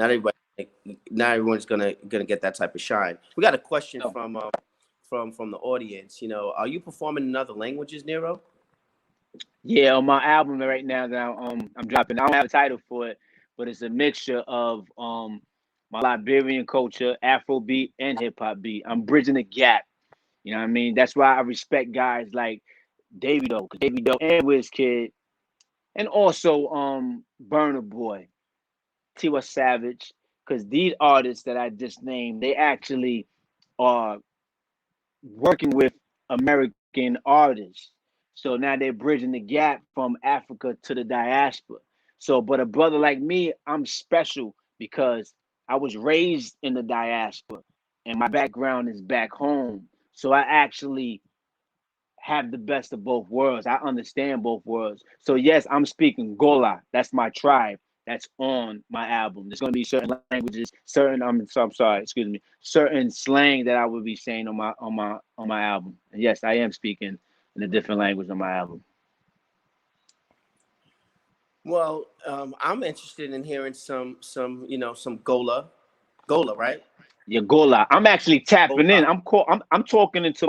S1: not everyone's gonna get that type of shine. We got a question
S2: So,
S1: from the audience. Are you performing in other languages, Nero?
S2: yeah, on my album right now that I'm dropping, I don't have a title for it, but it's a mixture of my Liberian culture, Afrobeat, and hip hop beat. I'm bridging the gap. You know what I mean? That's why I respect guys like Davido and Wizkid, and also Burna Boy, Tiwa Savage, because these artists that I just named, they actually are working with American artists. So now they're bridging the gap from Africa to the diaspora. So, but a brother like me, I'm special because I was raised in the diaspora and my background is back home. So I actually have the best of both worlds. I understand both worlds. So yes, I'm speaking Gola. That's my tribe. That's on my album. There's going to be certain languages, I'm sorry, excuse me, certain slang that I will be saying on my album. And yes, I am speaking in a different language on my album.
S1: Well, I'm interested in hearing some Gola, right?
S2: Yeah, Gola. I'm actually tapping in.
S1: Gola.
S2: I'm talking to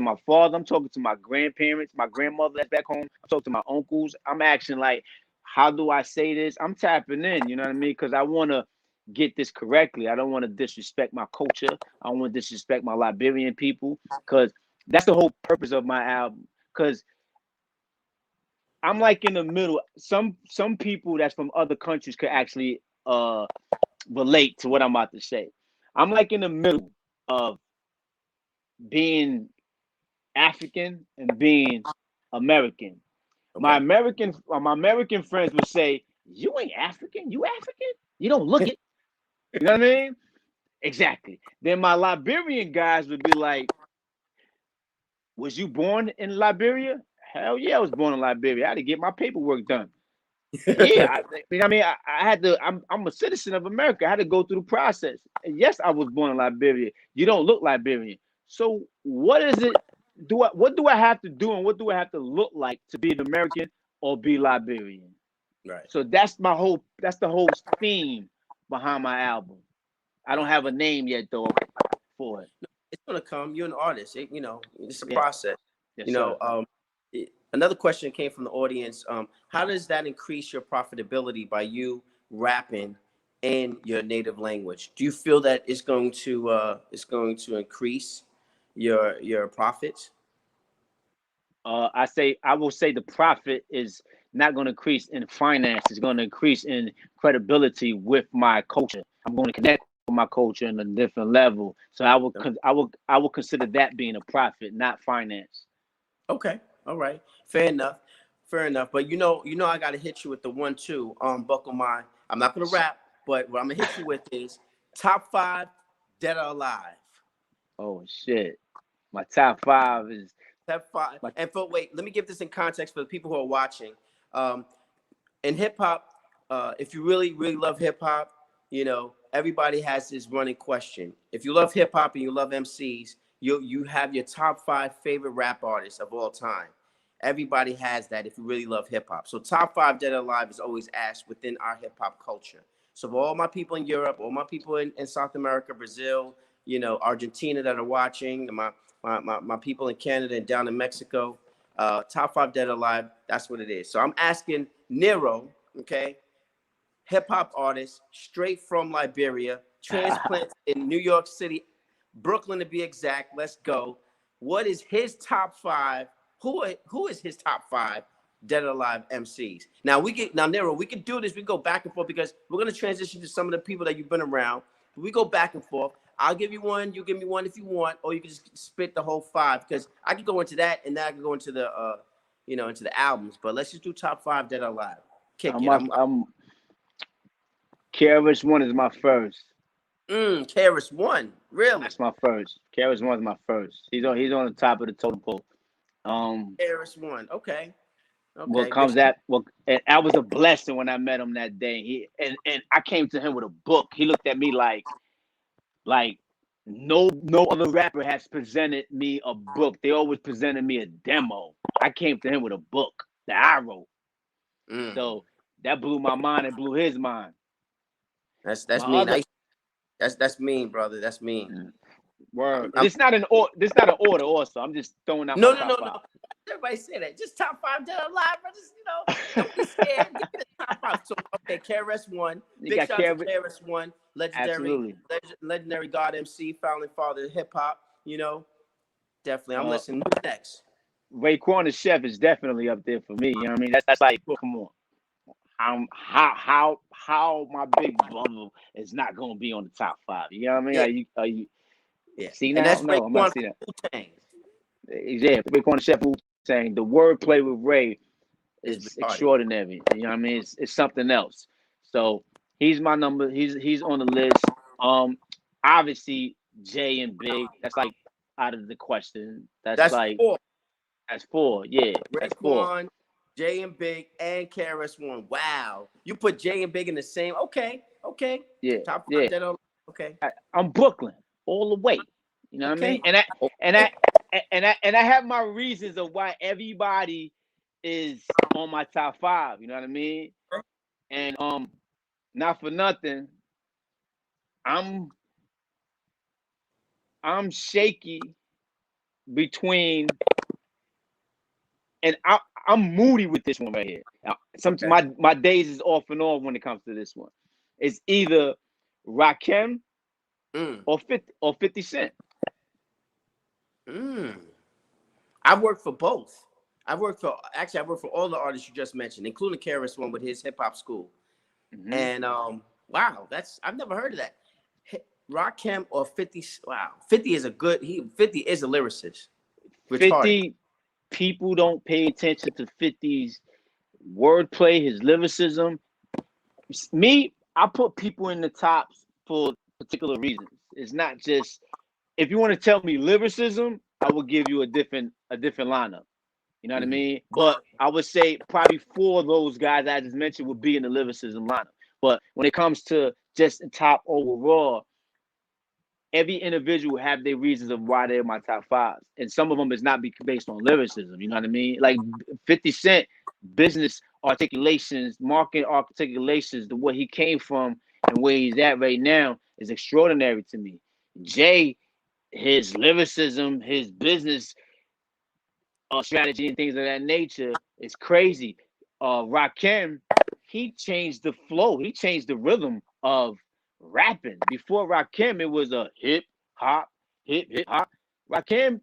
S2: my father. I'm talking to my grandparents, my grandmother that's back home. I'm talking to my uncles. I'm actually like, how do I say this? I'm tapping in. You know what I mean? Because I want to get this correctly. I don't want to disrespect my culture. I don't want to disrespect my Liberian people. Because that's the whole purpose of my album. Because I'm like in the middle. Some people that's from other countries could actually relate to what I'm about to say. I'm like in the middle of being African and being American.
S1: Okay.
S2: My American friends would say, "You ain't African. You African. You don't look it." You know what I mean? Exactly. Then my Liberian guys would be like, "Was you born in Liberia?" Hell yeah, I was born in Liberia. I had to get my paperwork done. Yeah, I had to. I'm a citizen of America. I had to go through the process. And yes, I was born in Liberia. You don't look Liberian. So what is it? What do I have to do, and what do I have to look like to be an American or be Liberian?
S1: Right.
S2: So that's the whole theme behind my album. I don't have a name yet though for it.
S1: It's gonna come. You're an artist. You know, it's a
S2: Yeah.
S1: process.
S2: Yes,
S1: You know, another question came from the audience. How does that increase your profitability by you rapping in your native language? Do you feel that it's going to increase your profits?
S2: I will say the profit is not going to increase in finance. It's going to increase in credibility with my culture. I'm going to connect with my culture in a different level. So I will consider that being a profit, not finance.
S1: Okay, all right, fair enough, fair enough. But I got to hit you with the 1-2. Buckle my. I'm not gonna rap, but what I'm gonna hit you with is top 5 dead or alive.
S2: Oh shit! My top 5 is
S1: Top 5.
S2: my.
S1: And wait, let me give this in context for the people who are watching. In hip hop, if you really really love hip hop, everybody has this running question. If you love hip hop and you love MCs, you have your top 5 favorite rap artists of all time. Everybody has that if you really love hip hop. So top 5 dead or alive is always asked within our hip hop culture. So for all my people in Europe, all my people in South America, Brazil, Argentina that are watching, and my people in Canada and down in Mexico, top 5 dead or alive, that's what it is. So I'm asking Nero, okay, hip hop artist, straight from Liberia, transplanted in New York City, Brooklyn to be exact. Let's go. What is his top 5? Who is his top 5 dead or alive MCs? Now Nero, we can do this. We can go back and forth because we're gonna transition to some of the people that you've been around. We go back and forth. I'll give you one. You give me one if you want, or you can just spit the whole 5 because I could go into that and then I could go into the into the albums. But let's just do top 5 dead or alive. Kick it.
S2: I'm KRS-One is my first.
S1: KRS-One, really?
S2: That's my first. KRS-One is my first. He's on the top of the totem pole.
S1: KRS-One, okay.
S2: What comes that? Well, and I was a blessing when I met him that day. And I came to him with a book. He looked at me like no other rapper has presented me a book. They always presented me a demo. I came to him with a book that I wrote. So that blew my mind and blew his mind.
S1: That's mean. That's mean, brother. That's mean.
S2: Word. It's not an order. Also, I'm just throwing out.
S1: No. Everybody say that. Just top 5 dead or alive, brothers. Don't be scared. Give me the top 5. So KRS-One. Big shout out to KRS-One. Legendary God MC, founding father of hip hop. Definitely. I'm listening. Who's next?
S2: Raekwon the Chef is definitely up there for me. You know what I mean? That's like, come on. How my big brother is not gonna be on the top 5? You know what I mean?
S1: Yeah.
S2: Are you
S1: yeah.
S2: See that?
S1: That's
S2: No, I'm not seeing that. Yeah, Raekwon the Chef saying the wordplay with Ray is extraordinary. You know what I mean? It's something else. So he's my number. He's on the list. Obviously Jay and Big. That's like out of the question. That's like
S1: 4.
S2: That's 4. Yeah, that's 4.
S1: Jay and Big and KRS-One. Wow, you put Jay and Big in the same. Okay.
S2: Yeah,
S1: Top 5
S2: yeah.
S1: dead or okay.
S2: I'm Brooklyn all the way. You know what I mean? And I have my reasons of why everybody is on my top 5. You know what I mean? And not for nothing, I'm shaky between, and I'm moody with this one right here. My days is off and on when it comes to this one. It's either Rakim or 50 Cent.
S1: I've worked for both. I've worked for all the artists you just mentioned, including KRS-One with his hip hop school. And wow, I've never heard of that. Rakim or 50. Wow, 50 is a lyricist.
S2: 50 people don't pay attention to 50's wordplay, his lyricism. Me, I put people in the tops for particular reasons. It's not just, if you want to tell me lyricism, I will give you a different lineup. You know what I mean? But I would say probably 4 of those guys I just mentioned would be in the lyricism lineup. But when it comes to just top overall, every individual have their reasons of why they're my top 5. And some of them is not based on lyricism. You know what I mean? Like 50 Cent, business articulations, market articulations, the way he came from and where he's at right now is extraordinary to me. Jay, his lyricism, his business strategy and things of that nature is crazy. Rakim, he changed the flow. He changed the rhythm of rapping. Before Rakim, it was a hip hop. Rakim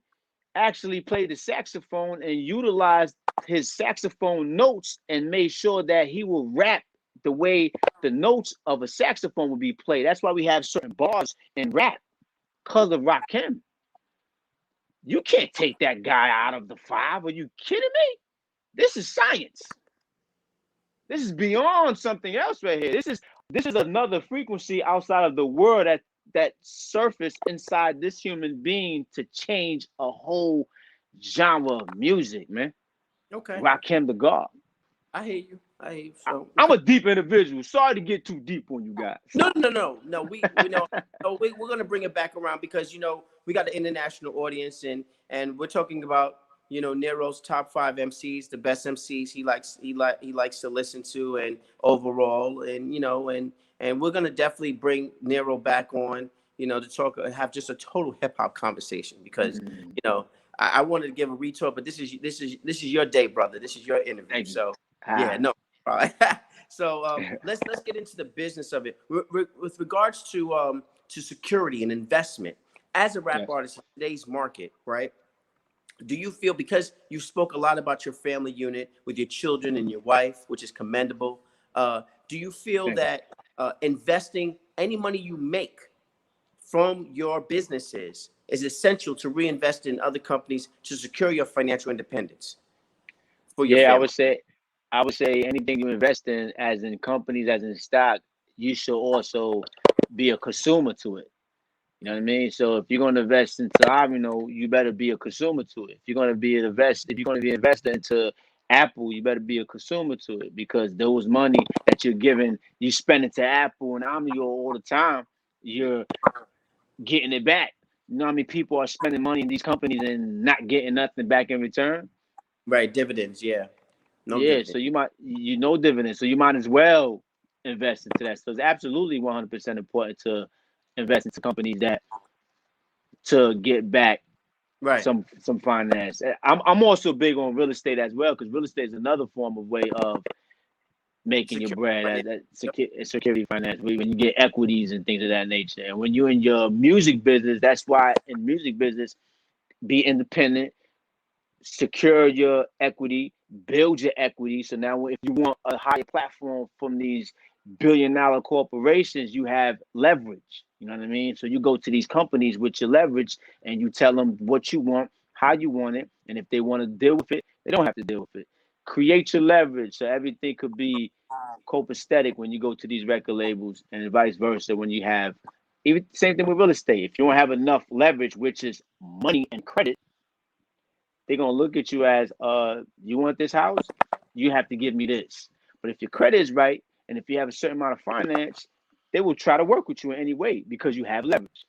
S2: actually played the saxophone and utilized his saxophone notes and made sure that he will rap the way the notes of a saxophone would be played. That's why we have certain bars in rap because of Rakim. You can't take that guy out of the five. Are you kidding me? This is science. This is beyond something else right here. This is another frequency outside of the world that surfaced inside this human being to change a whole genre of music, man.
S1: Okay.
S2: Rakim the God.
S1: I hear you. I hear you. So
S2: I'm a deep individual. Sorry to get too deep on you guys.
S1: No. We know. So we're gonna bring it back around because we got an international audience and we're talking about Nero's top 5 MCs, the best MCs he likes to listen to and overall and we're gonna definitely bring Nero back on to talk have just a total hip hop conversation because I wanted to give a retort, but this is your day, brother. This is your interview. So yeah, no. So let's get into the business of it with regards to security and investment as a rap artist in today's market, right? Do you feel, because you spoke a lot about your family unit with your children and your wife, which is commendable, do you feel that investing any money you make from your businesses is essential to reinvest in other companies to secure your financial independence for your family?
S2: I would say anything you invest in, as in companies, as in stock, you should also be a consumer to it. You know what I mean? So if you're going to invest into you better be a consumer to it. If you're going to be invested into Apple, you better be a consumer to it, because those money that you spend into Apple and Omnio all the time, you're getting it back. You know how many people are spending money in these companies and not getting nothing back in return?
S1: Right, dividends, yeah. No
S2: Yeah,
S1: dividends.
S2: so no dividends, so you might as well invest into that. So it's absolutely 100% important to invest into companies to get back
S1: Right.
S2: some finance. I'm also big on real estate as well, because real estate is another form of way of making your
S1: Secure
S2: bread,
S1: financial.
S2: security finance, when you get equities and things of that nature. And when you're in your music business, that's why in music business, be independent, secure your equity, build your equity. So now if you want a higher platform from these billion-dollar corporations, you have leverage. You know what I mean? So you go to these companies with your leverage and you tell them what you want, how you want it, and if they want to deal with it, they don't have to deal with it. Create your leverage so everything could be copacetic when you go to these record labels, and vice versa when you have, even same thing with real estate. If you don't have enough leverage, which is money and credit, they're gonna look at you as, you want this house, you have to give me this. But if your credit is right, and if you have a certain amount of finance, they will try to work with you in any way because you have leverage.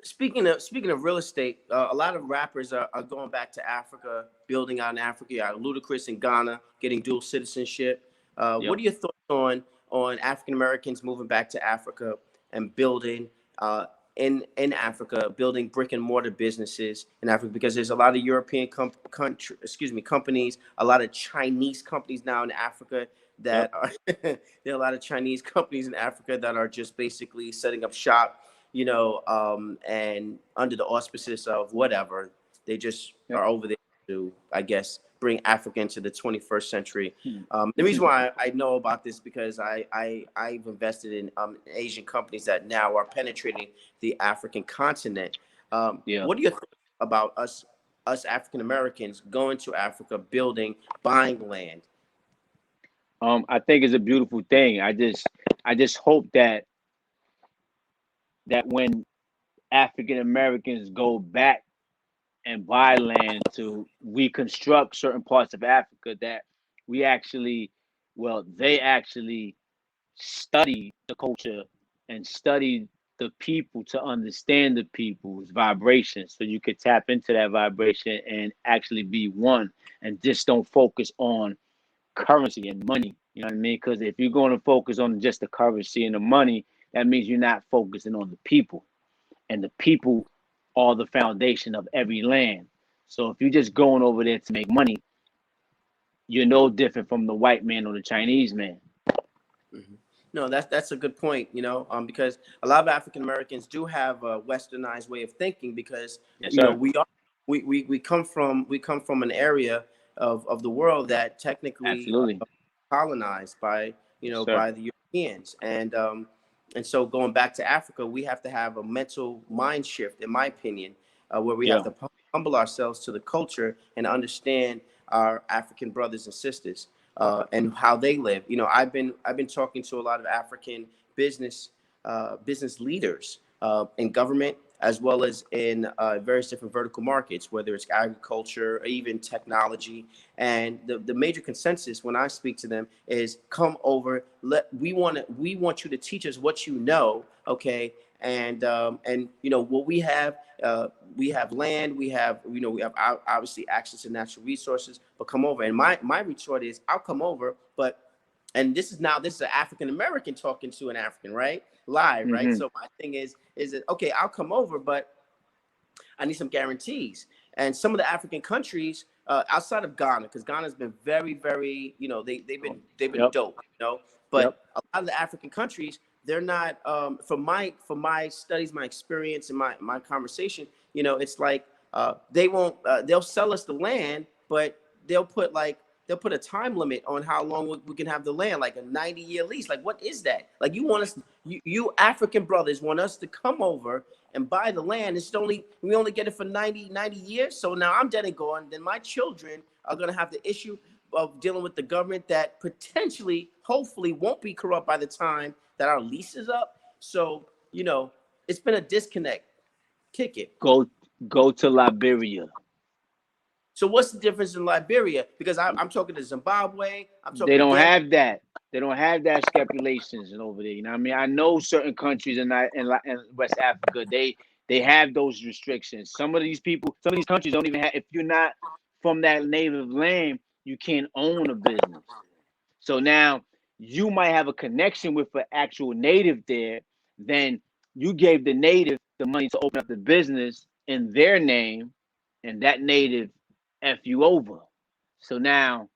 S1: Speaking of real estate, a lot of rappers are going back to Africa, building out in Africa. You got Ludacris in Ghana getting dual citizenship. What
S2: Yep.
S1: are your thoughts on African Americans moving back to Africa and building in Africa, building brick and mortar businesses in Africa? Because there's a lot of European companies, a lot of Chinese companies now in Africa that
S2: Yep.
S1: are there are a lot of Chinese companies in Africa that are just basically setting up shop, and under the auspices of whatever, they just
S2: Yep.
S1: are over there to, I guess, bring Africa into the 21st century. The reason why I know about this because I've invested in Asian companies that now are penetrating the African continent.
S2: Yeah.
S1: What are your thoughts about us African Americans going to Africa, buying land?
S2: I think it's a beautiful thing. I just hope that when African Americans go back and buy land to reconstruct certain parts of Africa, that they actually study the culture and study the people to understand the people's vibrations, so you could tap into that vibration and actually be one, and just don't focus on currency and money. You know what I mean? Because if you're going to focus on just the currency and the money, that means you're not focusing on the people. And the people are the foundation of every land. So if you're just going over there to make money, you're no different from the white man or the Chinese man.
S1: Mm-hmm. No, that's a good point, because a lot of African Americans do have a westernized way of thinking because,
S2: Yes, sir.
S1: we come from an area of the world that technically
S2: Absolutely.
S1: colonized by,
S2: Yes, sir.
S1: by the Europeans. And so going back to Africa, we have to have a mental mind shift, in my opinion, where we have
S2: Yeah.
S1: to humble ourselves to the culture and understand our African brothers and sisters. And how they live. I've been talking to a lot of African business leaders in government as well as in various different vertical markets, whether it's agriculture or even technology. And the major consensus when I speak to them is, come over. We want you to teach us what you know, okay? And what we have land, we have obviously access to natural resources, but come over. And my retort is, I'll come over, but, and this is an African American talking to an African, right? Live, right?
S2: Mm-hmm.
S1: So my thing is that, okay, I'll come over, but I need some guarantees. And some of the African countries outside of Ghana, because Ghana's been very, very, they've been
S2: Yep.
S1: dope,
S2: Yep.
S1: but a lot of the African countries, they're not, from my studies, my experience, and my conversation, it's like they won't, they'll sell us the land, but they'll put a time limit on how long we can have the land, like a 90-year lease. Like, what is that? Like, you want us, you African brothers want us to come over and buy the land. We only get it for 90 years. So now I'm dead and gone. Then my children are going to have the issue of dealing with the government that potentially, hopefully, won't be corrupt by the time that our lease is up. So, it's been a disconnect. Kick it.
S2: Go to Liberia.
S1: So what's the difference in Liberia? Because I'm talking to Zimbabwe. I'm talking
S2: They
S1: to
S2: don't
S1: Gambia.
S2: have that. They don't have that speculations and over there. You know what I mean? I know certain countries in West Africa, they have those restrictions. Some of these countries don't even have. If you're not from that native land, you can't own a business. So now you might have a connection with an actual native there. Then you gave the native the money to open up the business in their name, and that native f you over. So now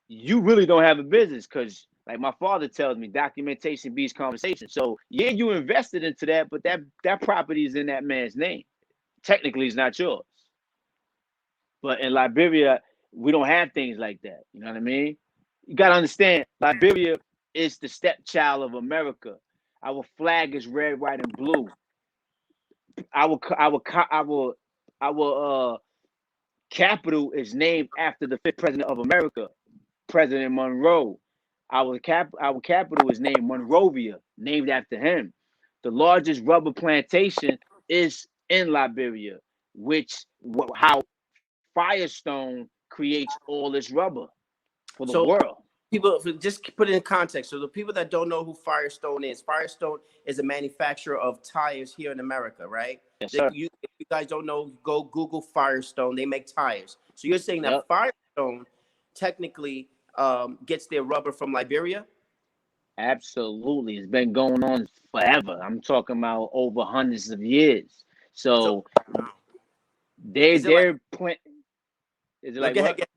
S2: you really don't have a business because, like my father tells me, documentation beats conversation. So yeah, you invested into that, but that property is in that man's name. Technically, it's not yours. But in Liberia, we don't have things like that. You know what I mean? You got to understand, Liberia is the stepchild of America. Our flag is red, white, and blue. Our capital is named after the fifth president of America, President Monroe. Our capital is named Monrovia, named after him. The largest rubber plantation is in Liberia, how Firestone creates all this rubber for the
S1: So
S2: world.
S1: people, just put it in context. So the people that don't know who Firestone is a manufacturer of tires here in America, right?
S2: Yes, sir.
S1: If you guys don't know, go Google Firestone. They make tires. So you're saying that
S2: Yep.
S1: Firestone technically gets their rubber from Liberia?
S2: Absolutely. It's been going on forever. I'm talking about over hundreds of years.
S1: So
S2: So
S1: is it like?
S2: they're plant. Is it
S1: No,
S2: like
S1: go ahead.
S2: what?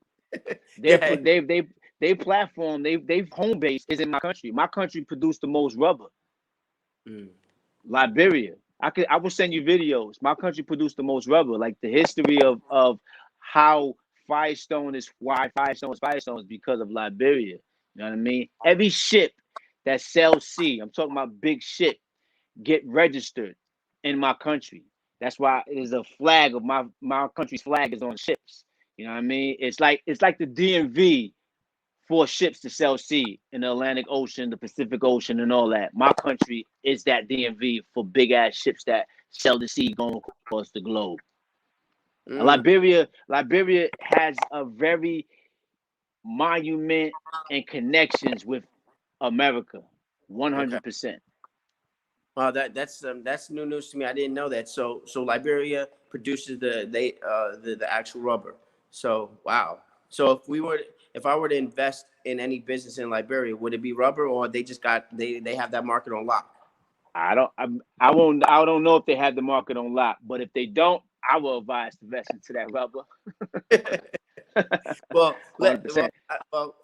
S1: Go ahead.
S2: They platform. They home base is in my country. My country produced the most rubber.
S1: Mm.
S2: Liberia. I will send you videos. My country produced the most rubber. Like the history of how Firestone is Firestone is because of Liberia. You know what I mean? Every ship that sells sea, I'm talking about big ship, get registered in my country. That's why it is a flag of my country's flag is on ships. You know what I mean? It's like the DMV for ships to sell sea in the Atlantic Ocean, the Pacific Ocean, and all that. My country is that DMV for big ass ships that sell the sea going across the globe. And
S1: Mm.
S2: Liberia has a very monument and connections with America,
S1: Okay.
S2: 100%.
S1: That's new news to me. I didn't know that. So Liberia produces the actual rubber. So wow. So if I were to invest in any business in Liberia, would it be rubber, or they have that market on lock?
S2: I don't know if they have the market on lock, but if they don't, I will advise to invest into that rubber.
S1: Well,
S2: 100%.
S1: well,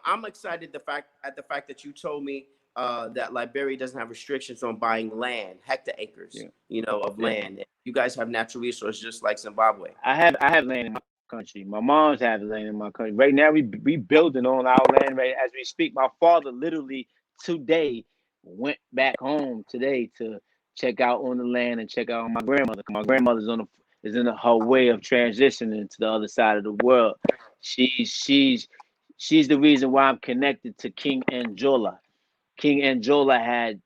S1: I'm excited the fact that you told me that Liberia doesn't have restrictions on buying land, hectare acres,
S2: Yeah.
S1: of
S2: Yeah.
S1: land. You guys have natural resources just like Zimbabwe.
S2: I have land in my country. My mom's have land in my country. Right now, we building on our land right as we speak. My father literally today went back home today to check out on the land and check out on my grandmother. My grandmother's is in her way of transitioning to the other side of the world. She's the reason why I'm connected to King Anjola. King Anjola had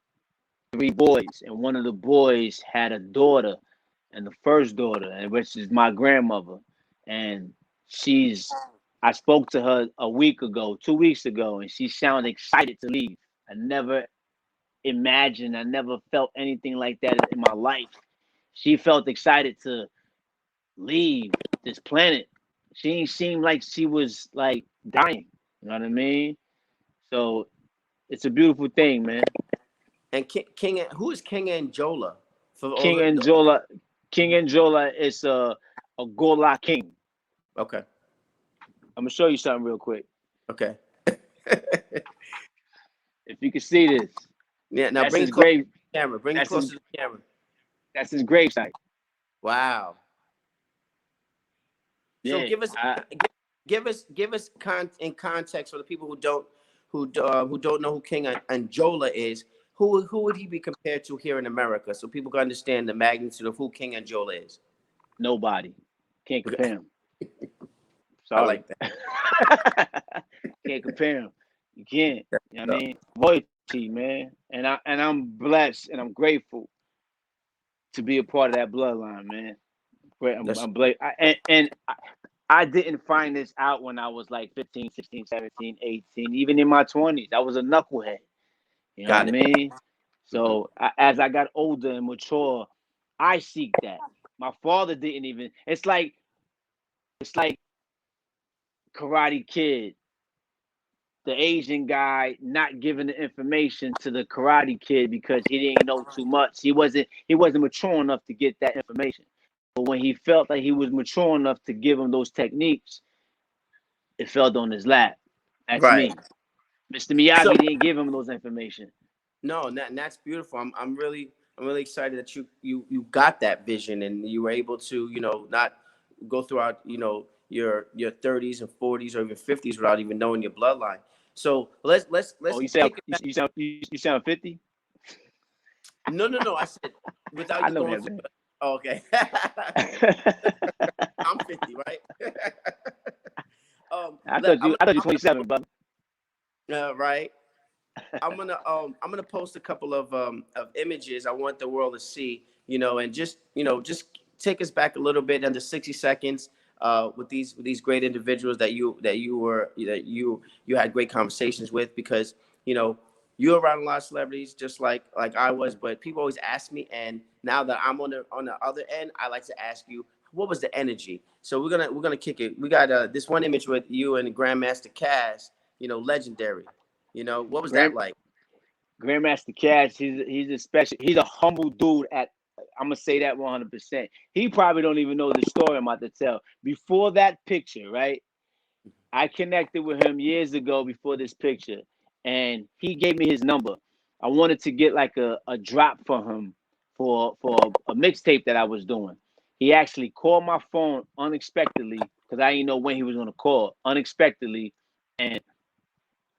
S2: 3 boys, and one of the boys had a daughter, and the first daughter, and which is my grandmother, and I spoke to her a week ago, 2 weeks ago, and she sounded excited to leave. I never imagined, I never felt anything like that in my life. She felt excited to leave this planet. She ain't seemed like she was like dying. You know what I mean? So it's a beautiful thing, man.
S1: And who is King Anjola for all
S2: King
S1: the
S2: Anjola, King Anjola is a Gola king.
S1: okay.
S2: I'm gonna show you something real quick.
S1: Okay.
S2: If you can see this,
S1: Yeah, now
S2: that's
S1: bring it
S2: his
S1: close to
S2: grave.
S1: the camera. Bring it
S2: That's
S1: closer
S2: his
S1: to the camera.
S2: that's his grave site.
S1: Wow. So
S2: Yeah,
S1: give us in context for the people who don't know who King Anjola is. Who would he be compared to here in America, so people can understand the magnitude of who King Anjola is?
S2: nobody can't compare him.
S1: I
S2: Sorry,
S1: like that.
S2: can't compare him. You can't. You know what I
S1: No,
S2: mean? Royalty, man. And I'm blessed and I'm grateful to be a part of that bloodline, man. Great.
S1: that's
S2: I didn't find this out when I was like 15, 16, 17, 18, even in my 20s. I was a knucklehead. You know what I
S1: got it.
S2: mean?
S1: Hmm.
S2: So as I got older and mature, I seek that. My father didn't even. It's like Karate Kid, the Asian guy not giving the information to the Karate Kid because he didn't know too much. He wasn't mature enough to get that information. But when he felt like he was mature enough to give him those techniques, it fell on his lap. That's
S1: Right.
S2: me. Mr.
S1: So
S2: Miyagi didn't give him those information.
S1: no, that's beautiful. I'm really excited that you got that vision and you were able to not go throughout your 30s and 40s or even 50s without even knowing your bloodline. So let's
S2: Oh, you sound
S1: kick it back.
S2: you sound 50?
S1: No. I said without
S2: I
S1: you
S2: know
S1: going
S2: that,
S1: through.
S2: man.
S1: Oh, okay. I'm 50, right?
S2: I
S1: let,
S2: thought you I thought you 27, brother.
S1: right. I'm gonna post a couple of images I want the world to see, and just take us back a little bit under 60 seconds with these great individuals that you had great conversations with, because you're around a lot of celebrities just like I was, but people always ask me, and now that I'm on the other end, I like to ask you, what was the energy? So we're gonna kick it. We got this one image with you and Grandmaster Cass, legendary. What was that
S2: Grand
S1: like?
S2: Grandmaster Cash, he's a humble dude I'm gonna say that 100%. He probably don't even know the story I'm about to tell. Before that picture, right? I connected with him years ago before this picture, and he gave me his number. I wanted to get like a drop for him for a mixtape that I was doing. He actually called my phone unexpectedly because I didn't know when he was gonna call unexpectedly, and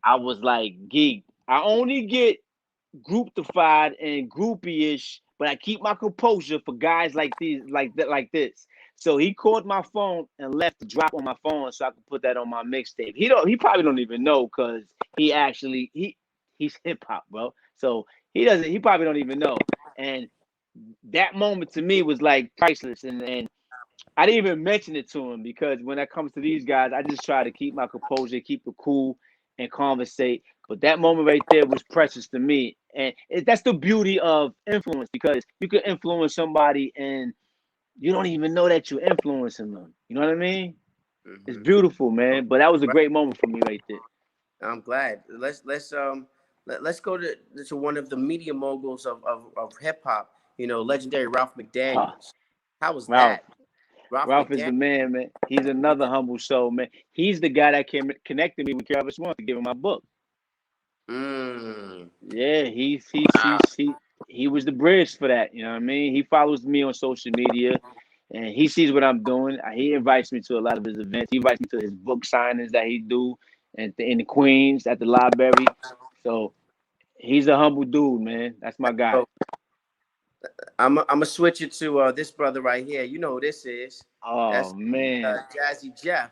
S2: I was like geeked. I only get groupified and groupie-ish, but I keep my composure for guys like these, like that, like this. So he called my phone and left the drop on my phone so I could put that on my mixtape. He probably don't even know because he's hip hop, bro. So he probably don't even know. And that moment to me was like priceless. And I didn't even mention it to him because when it comes to these guys, I just try to keep my composure, keep it cool, and conversate. But that moment right there was precious to me, and that's the beauty of influence because you can influence somebody and you don't even know that you're influencing them. You know what I mean? It's
S1: Hmm.
S2: beautiful, man. But that was a great moment for me right there.
S1: I'm glad. Let's let's go to one of the media moguls of hip hop. You know, legendary Ralph McDaniels. How was
S2: Ralph.
S1: that? Ralph
S2: Ralph is the
S1: McDaniels.
S2: man, man. He's another humble soul, man. He's the guy that connected me with Travis Swan to give him my book.
S1: Mm.
S2: Yeah,
S1: Wow.
S2: he was the bridge for that. You know what I mean? He follows me on social media, and he sees what I'm doing. He invites me to a lot of his events. He invites me to his book signings that he do, and in the Queens at the library. So he's a humble dude, man. That's my guy.
S1: So I'm gonna switch it to this brother right here. You know who this is?
S2: Oh
S1: That's
S2: man,
S1: Jazzy Jeff.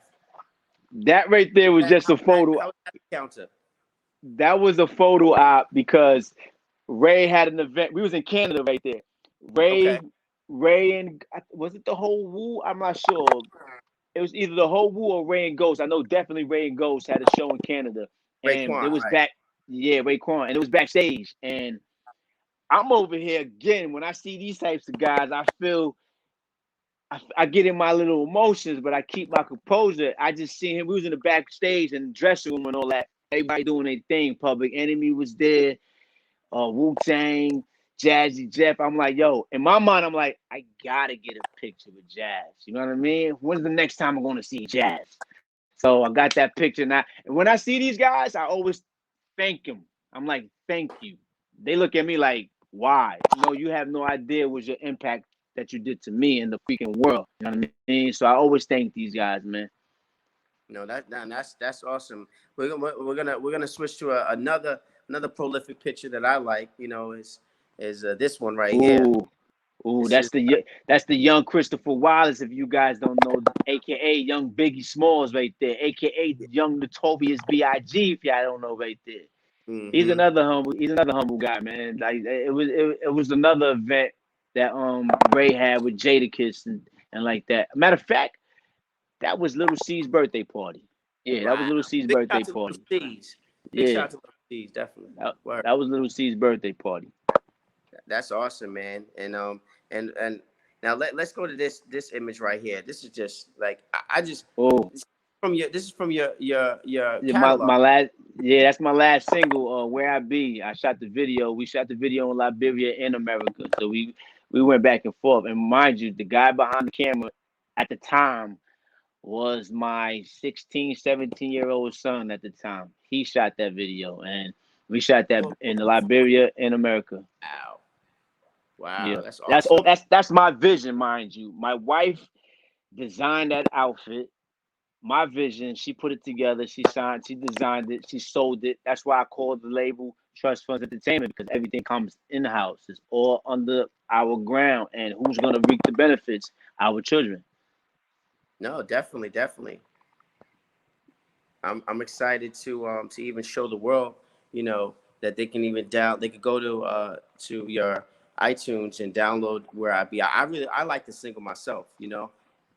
S2: that right there was just a photo.
S1: How was that encounter?
S2: That was a photo op because Ray had an event. We was in Canada right there.
S1: Okay.
S2: Ray and was it the whole Woo? I'm not sure. It was either the whole Woo or Ray and Ghost. I know definitely Ray and Ghost had a show in Canada, and it
S1: Raekwon,
S2: was
S1: right?
S2: back. Yeah, Raekwon, and it was backstage. And I'm over here again. When I see these types of guys, I feel I get in my little emotions, but I keep my composure. I just see him. We was in the backstage and dressing room and all that. Everybody doing their thing. Public Enemy was there. Wu Tang, Jazzy Jeff. I'm like, yo, in my mind, I'm like, I gotta get a picture with Jazz. You know what I mean? When's the next time I'm gonna see Jazz? So I got that picture now. And when I see these guys, I always thank them. I'm like, thank you. They look at me like, why? No, you have no idea what your impact that you did to me in the freaking world. You know what I mean? So I always thank these guys, man.
S1: No, that's awesome. We're gonna switch to another prolific picture that I like. You know, is this one right here.
S2: Ooh, ooh,
S1: This is
S2: that's the young Christopher Wallace. If you guys don't know, aka Young Biggie Smalls, right there, aka Young Notorious B.I.G. If y'all don't know, right there. He's
S1: mm-hmm.
S2: another humble. He's another humble guy, man. Like it was another event that Ray had with Jadakiss and like that. Matter of fact, that was Little C's birthday party. Yeah, that was
S1: Wow.
S2: Little C's
S1: Big
S2: birthday
S1: shout to Little
S2: party.
S1: C's. Big
S2: Yeah,
S1: shout to Little C's, definitely.
S2: that,
S1: Word.
S2: that was Little C's birthday party.
S1: That's awesome, man. And now let's go to this image right here. This is just like I just
S2: Oh,
S1: this is from your
S2: yeah,
S1: catalog.
S2: my last, yeah, that's my last single. Where I Be. I shot the video. We shot the video in Liberia and America. So we went back and forth. And mind you, the guy behind the camera at the time was my 16, 17-year-old son at the time. He shot that video, and we shot that
S1: Whoa,
S2: in Liberia in America.
S1: wow, wow,
S2: Yeah,
S1: that's
S2: that's all.
S1: awesome.
S2: That's my vision, mind you. My wife designed that outfit. My vision. She put it together. She signed. She designed it. She sold it. That's why I called the label Trust Funds Entertainment, because everything comes in house. It's all under our ground, and who's gonna reap the benefits? Our children.
S1: No, definitely, definitely. I'm excited to even show the world, you know, that they can even they could go to your iTunes and download Where I Be. I like the single myself, you know.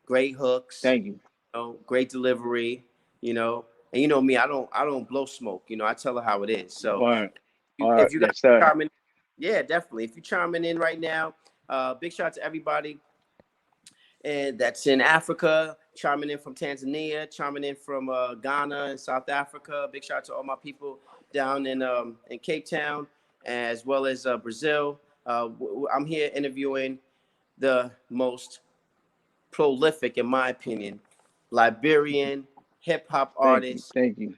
S1: Great hooks,
S2: Thank you.
S1: you know, great delivery, you know. And you know me, I don't blow smoke, you know. I tell her how it is. So
S2: All right,
S1: if you guys
S2: yes, sir.
S1: chiming, yeah, definitely. If you're chiming in right now, big shout out to everybody and that's in Africa, chiming in from Tanzania, chiming in from Ghana and South Africa. Big shout out to all my people down in Cape Town, as well as Brazil. I'm here interviewing the most prolific, in my opinion, Liberian hip hop
S2: Thank you.
S1: artist.
S2: Thank you.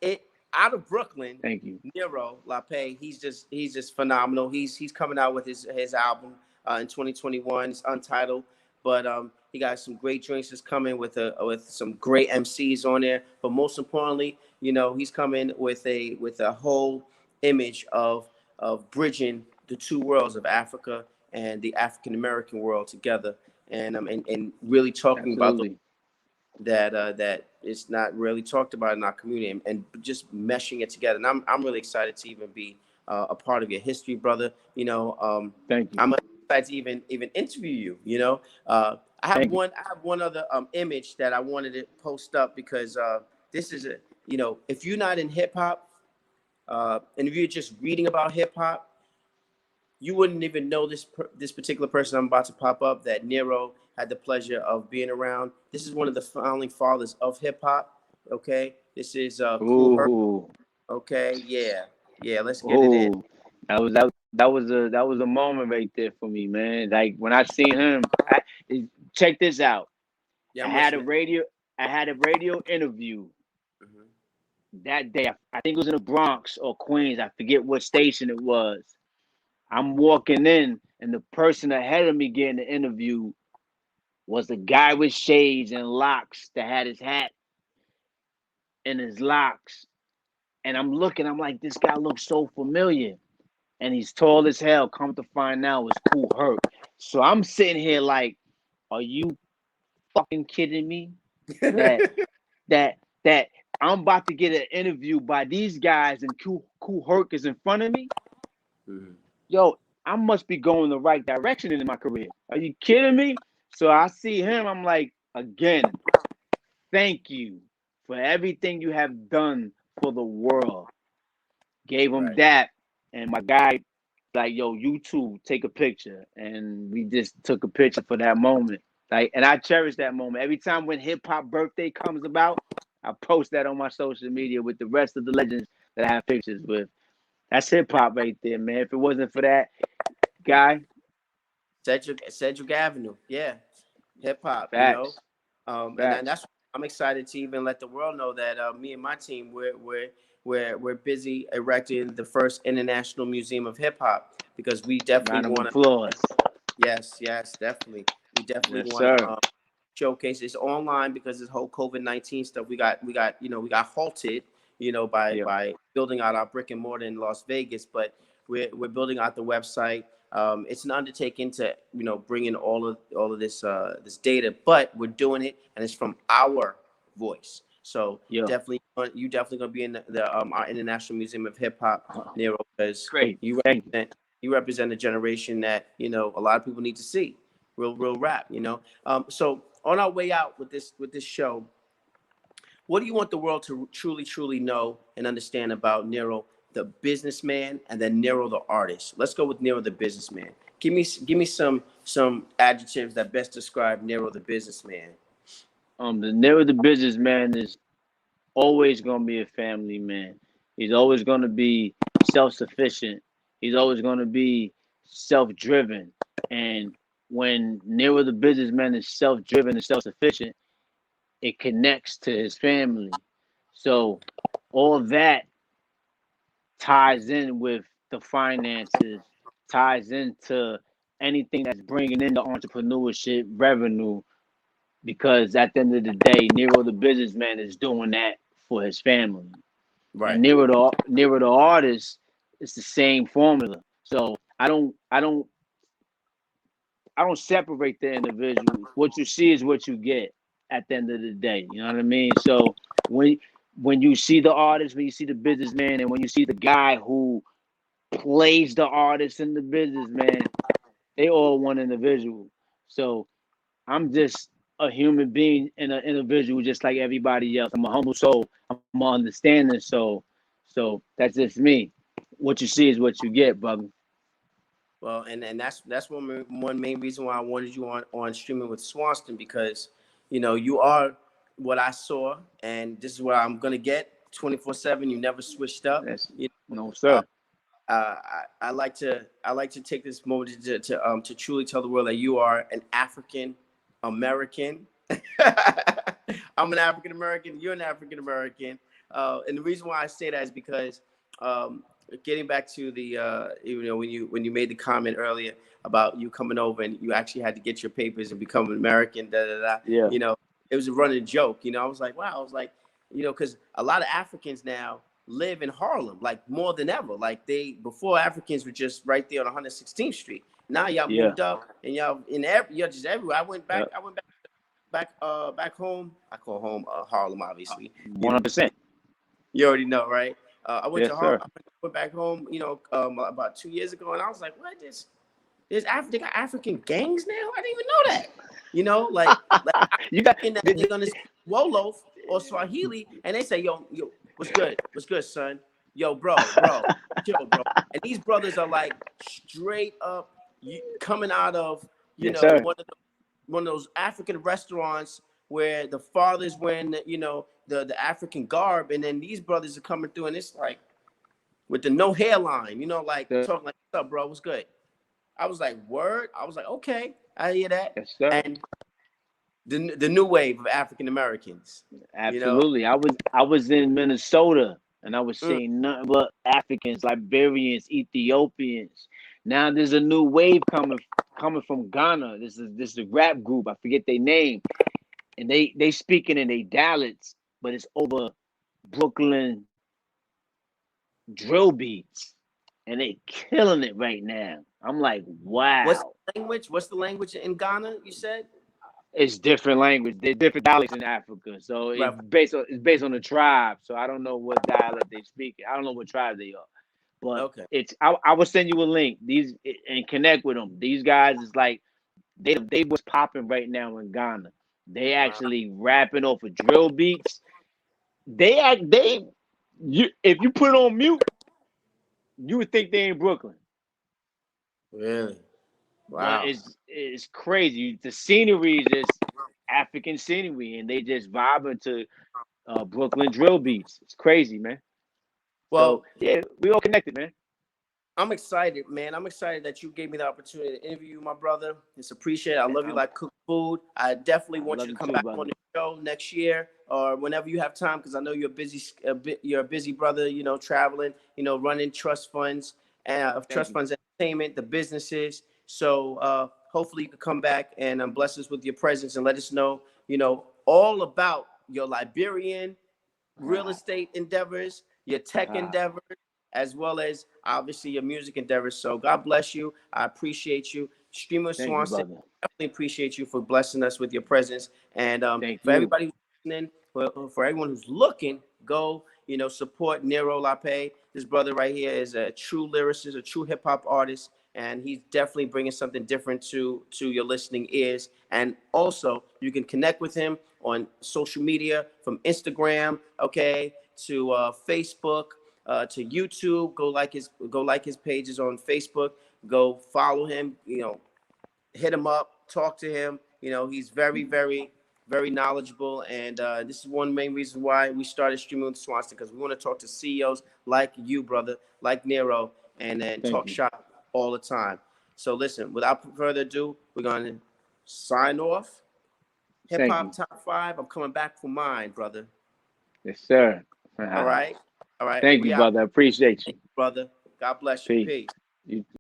S1: It out of Brooklyn,
S2: Thank you.
S1: Nero Lapae. He's just phenomenal. He's coming out with his album in 2021. It's untitled, but he got some great joints that's coming with some great MCs on there. But most importantly, you know, he's coming with a whole image of bridging the two worlds of Africa and the African American world together, and really talking about those
S2: Absolutely.
S1: that it's not really talked about in our community, and just meshing it together. And I'm really excited to even be a part of your history, brother. You know,
S2: Thank you.
S1: I'm excited to even interview you. You know,
S2: Thank you.
S1: I have one other image that I wanted to post up because this is a, you know, if you're not in hip hop, and if you're just reading about hip hop, you wouldn't even know this particular person I'm about to pop up that Nero had the pleasure of being around. This is one of the founding fathers of hip hop. Okay, this is Cool Herc.
S2: Ooh.
S1: Okay, yeah. Yeah, let's get it in.
S2: Oh, that was a moment right there for me, man. Like when I seen him, check this out.
S1: Yeah,
S2: I
S1: I'm
S2: had a
S1: listening.
S2: radio, I had a radio interview
S1: Hmm.
S2: that day. I think it was in the Bronx or Queens. I forget what station it was. I'm walking in, and the person ahead of me getting the interview was the guy with shades and locks that had his hat and his locks. And I'm looking, I'm like, this guy looks so familiar. And he's tall as hell. Come to find out, it's Cool Herc. So I'm sitting here like, are you fucking kidding me? That that that I'm about to get an interview by these guys and Cool Herc is in front of me?
S1: Hmm.
S2: Yo, I must be going the right direction in my career. Are you kidding me? So I see him, I'm like, again, thank you for everything you have done for the world. Gave him
S1: Right.
S2: that, and my guy like, yo, you too, take a picture, and we just took a picture for that moment. Like, and I cherish that moment every time when hip hop birthday comes about. I post that on my social media with the rest of the legends that I have pictures with. That's hip hop right there, man. If it wasn't for that guy,
S1: Cedric Avenue. Yeah, hip hop.
S2: facts,
S1: And
S2: facts.
S1: that's I'm excited to even let the world know that me and my team we're busy erecting the first international museum of hip hop because we definitely
S2: Round of
S1: want to.
S2: applause.
S1: Yes, definitely. We definitely
S2: Yes,
S1: want to
S2: sir.
S1: showcase. It's online because this whole COVID-19 stuff we got halted,
S2: Yeah,
S1: by building out our brick and mortar in Las Vegas, but we're building out the website. It's an undertaking to bring in all of this data, but we're doing it, and it's from our voice. So
S2: yeah.
S1: you definitely gonna be in our International Museum of Hip Hop, Nero, because
S2: Great.
S1: you
S2: Thank you.
S1: represent a generation that a lot of people need to see real rap. So on our way out with this show, what do you want the world to truly know and understand about Nero, the businessman, and then Nero, the artist? Let's go with Nero, the businessman. Give me some adjectives that best describe Nero, the businessman.
S2: The nearer the businessman is always gonna be a family man. He's always gonna be self-sufficient. He's always gonna be self-driven. And when Nero the businessman is self-driven and self-sufficient, it connects to his family. So all that ties in with the finances, ties into anything that's bringing in the entrepreneurship revenue. Because at the end of the day, Nero the businessman is doing that for his family. And
S1: Right.
S2: Nero the artist, it's the same formula. So I don't separate the individuals. What you see is what you get at the end of the day. You know what I mean? So when when you see the artist, when you see the businessman, and when you see the guy who plays the artist and the businessman, they all one individual. So I'm just a human being and an individual just like everybody else. I'm a humble soul. I'm an understanding soul. So that's just me. What you see is what you get, brother.
S1: Well, and that's one main reason why I wanted you on streaming with Swanston, because you are what I saw, and this is what I'm gonna get 24/7. You never switched up.
S2: That's
S1: You
S2: no
S1: know,
S2: sir.
S1: I like to take this moment to truly tell the world that you are an African American. I'm an African American. You're an African American, and the reason why I say that is because, getting back to the when you made the comment earlier about you coming over and you actually had to get your papers and become an American. Da da da.
S2: Yeah,
S1: It was a running joke. I was like, wow. I was like, because a lot of Africans now live in Harlem, like more than ever. Like before, Africans were just right there on 116th Street. Now y'all
S2: yeah,
S1: moved up and you're just everywhere.
S2: yeah.
S1: I went back home. I call home Harlem, obviously.
S2: 100%.
S1: You already know, right? I went to
S2: Yes,
S1: Harlem.
S2: sir.
S1: I went back home, about 2 years ago, and I was like, what? They got African gangs now? I didn't even know that. Like I'm
S2: You got
S1: thinking that they're gonna speak Wolof or Swahili, and they say, yo, what's good, son? Yo, bro, chill, bro. And these brothers are like straight up coming out of
S2: yes, sir.
S1: one of those African restaurants where the father's wearing the African garb, and then these brothers are coming through, and it's like, with the no hairline, you know, like
S2: Sir.
S1: talking like, what's up, bro? What's good? I was like, word. I was like, okay, I hear that.
S2: Yes, sir.
S1: And the new wave of African Americans, you know.
S2: Absolutely. I was in Minnesota and I was
S1: Mm,
S2: seeing nothing but Africans, Liberians, Ethiopians. Now there's a new wave coming from Ghana. This is a rap group. I forget their name. And they speaking in their dialects, but it's over Brooklyn drill beats. And they killing it right now. I'm like,
S1: what's
S2: wow.
S1: the language? What's the language in Ghana? You said.
S2: It's different language. There's different dialects in Africa, so
S1: Right.
S2: it's based on the tribe. So I don't know what dialect they speak. I don't know what tribe they are, but
S1: Okay.
S2: it's. I will send you a link. These and connect with them. These guys is like they was popping right now in Ghana. They actually rapping off of drill beats. You if you put it on mute, you would think they in Brooklyn.
S1: Really?
S2: But
S1: Wow.
S2: it's crazy. The scenery is just African scenery, and they just vibing to Brooklyn drill beats. It's crazy, man. So
S1: Well,
S2: yeah, we all connected, man.
S1: I'm excited, man. I'm excited that you gave me the opportunity to interview you, my brother. It's appreciated. I love you like cook food. I definitely
S2: I
S1: want
S2: love
S1: you to
S2: you
S1: come
S2: too,
S1: back
S2: brother.
S1: on the show next year or whenever you have time, because I know you're a busy brother. You know, traveling. You know, running trust funds of
S2: Thank
S1: trust
S2: you.
S1: funds entertainment, the businesses. So hopefully you can come back and bless us with your presence and let us know. You know, all about your Liberian real estate endeavors, your tech endeavors, as well as obviously your music endeavors. So God bless you. I appreciate you. Streamer
S2: Thank you,
S1: Swanson,
S2: brother.
S1: definitely appreciate you for blessing us with your presence. And
S2: Thank
S1: for
S2: you.
S1: everybody who's listening, for everyone who's looking, go, you know, support Nero Lapae. This brother right here is a true lyricist, a true hip hop artist. And he's definitely bringing something different to your listening ears. And also, you can connect with him on social media, from Instagram, okay, to Facebook, to YouTube. Go like his pages on Facebook. Go follow him. You know, hit him up, talk to him. You know, he's very, very, very knowledgeable. And this is one main reason why we started Streaming with Swanson, because we want to talk to CEOs like you, brother, like Nero, and then
S2: Thank
S1: talk
S2: you.
S1: shop all the time. So listen, without further ado, we're going to sign off. Hip
S2: Thank
S1: Hop
S2: you.
S1: Top 5. I'm coming back for mine, brother.
S2: Yes, sir.
S1: All right. All right.
S2: Thank you,
S1: We out.
S2: brother. I appreciate you.
S1: Thank you, brother. God bless you.
S2: Peace.
S1: Peace.
S2: You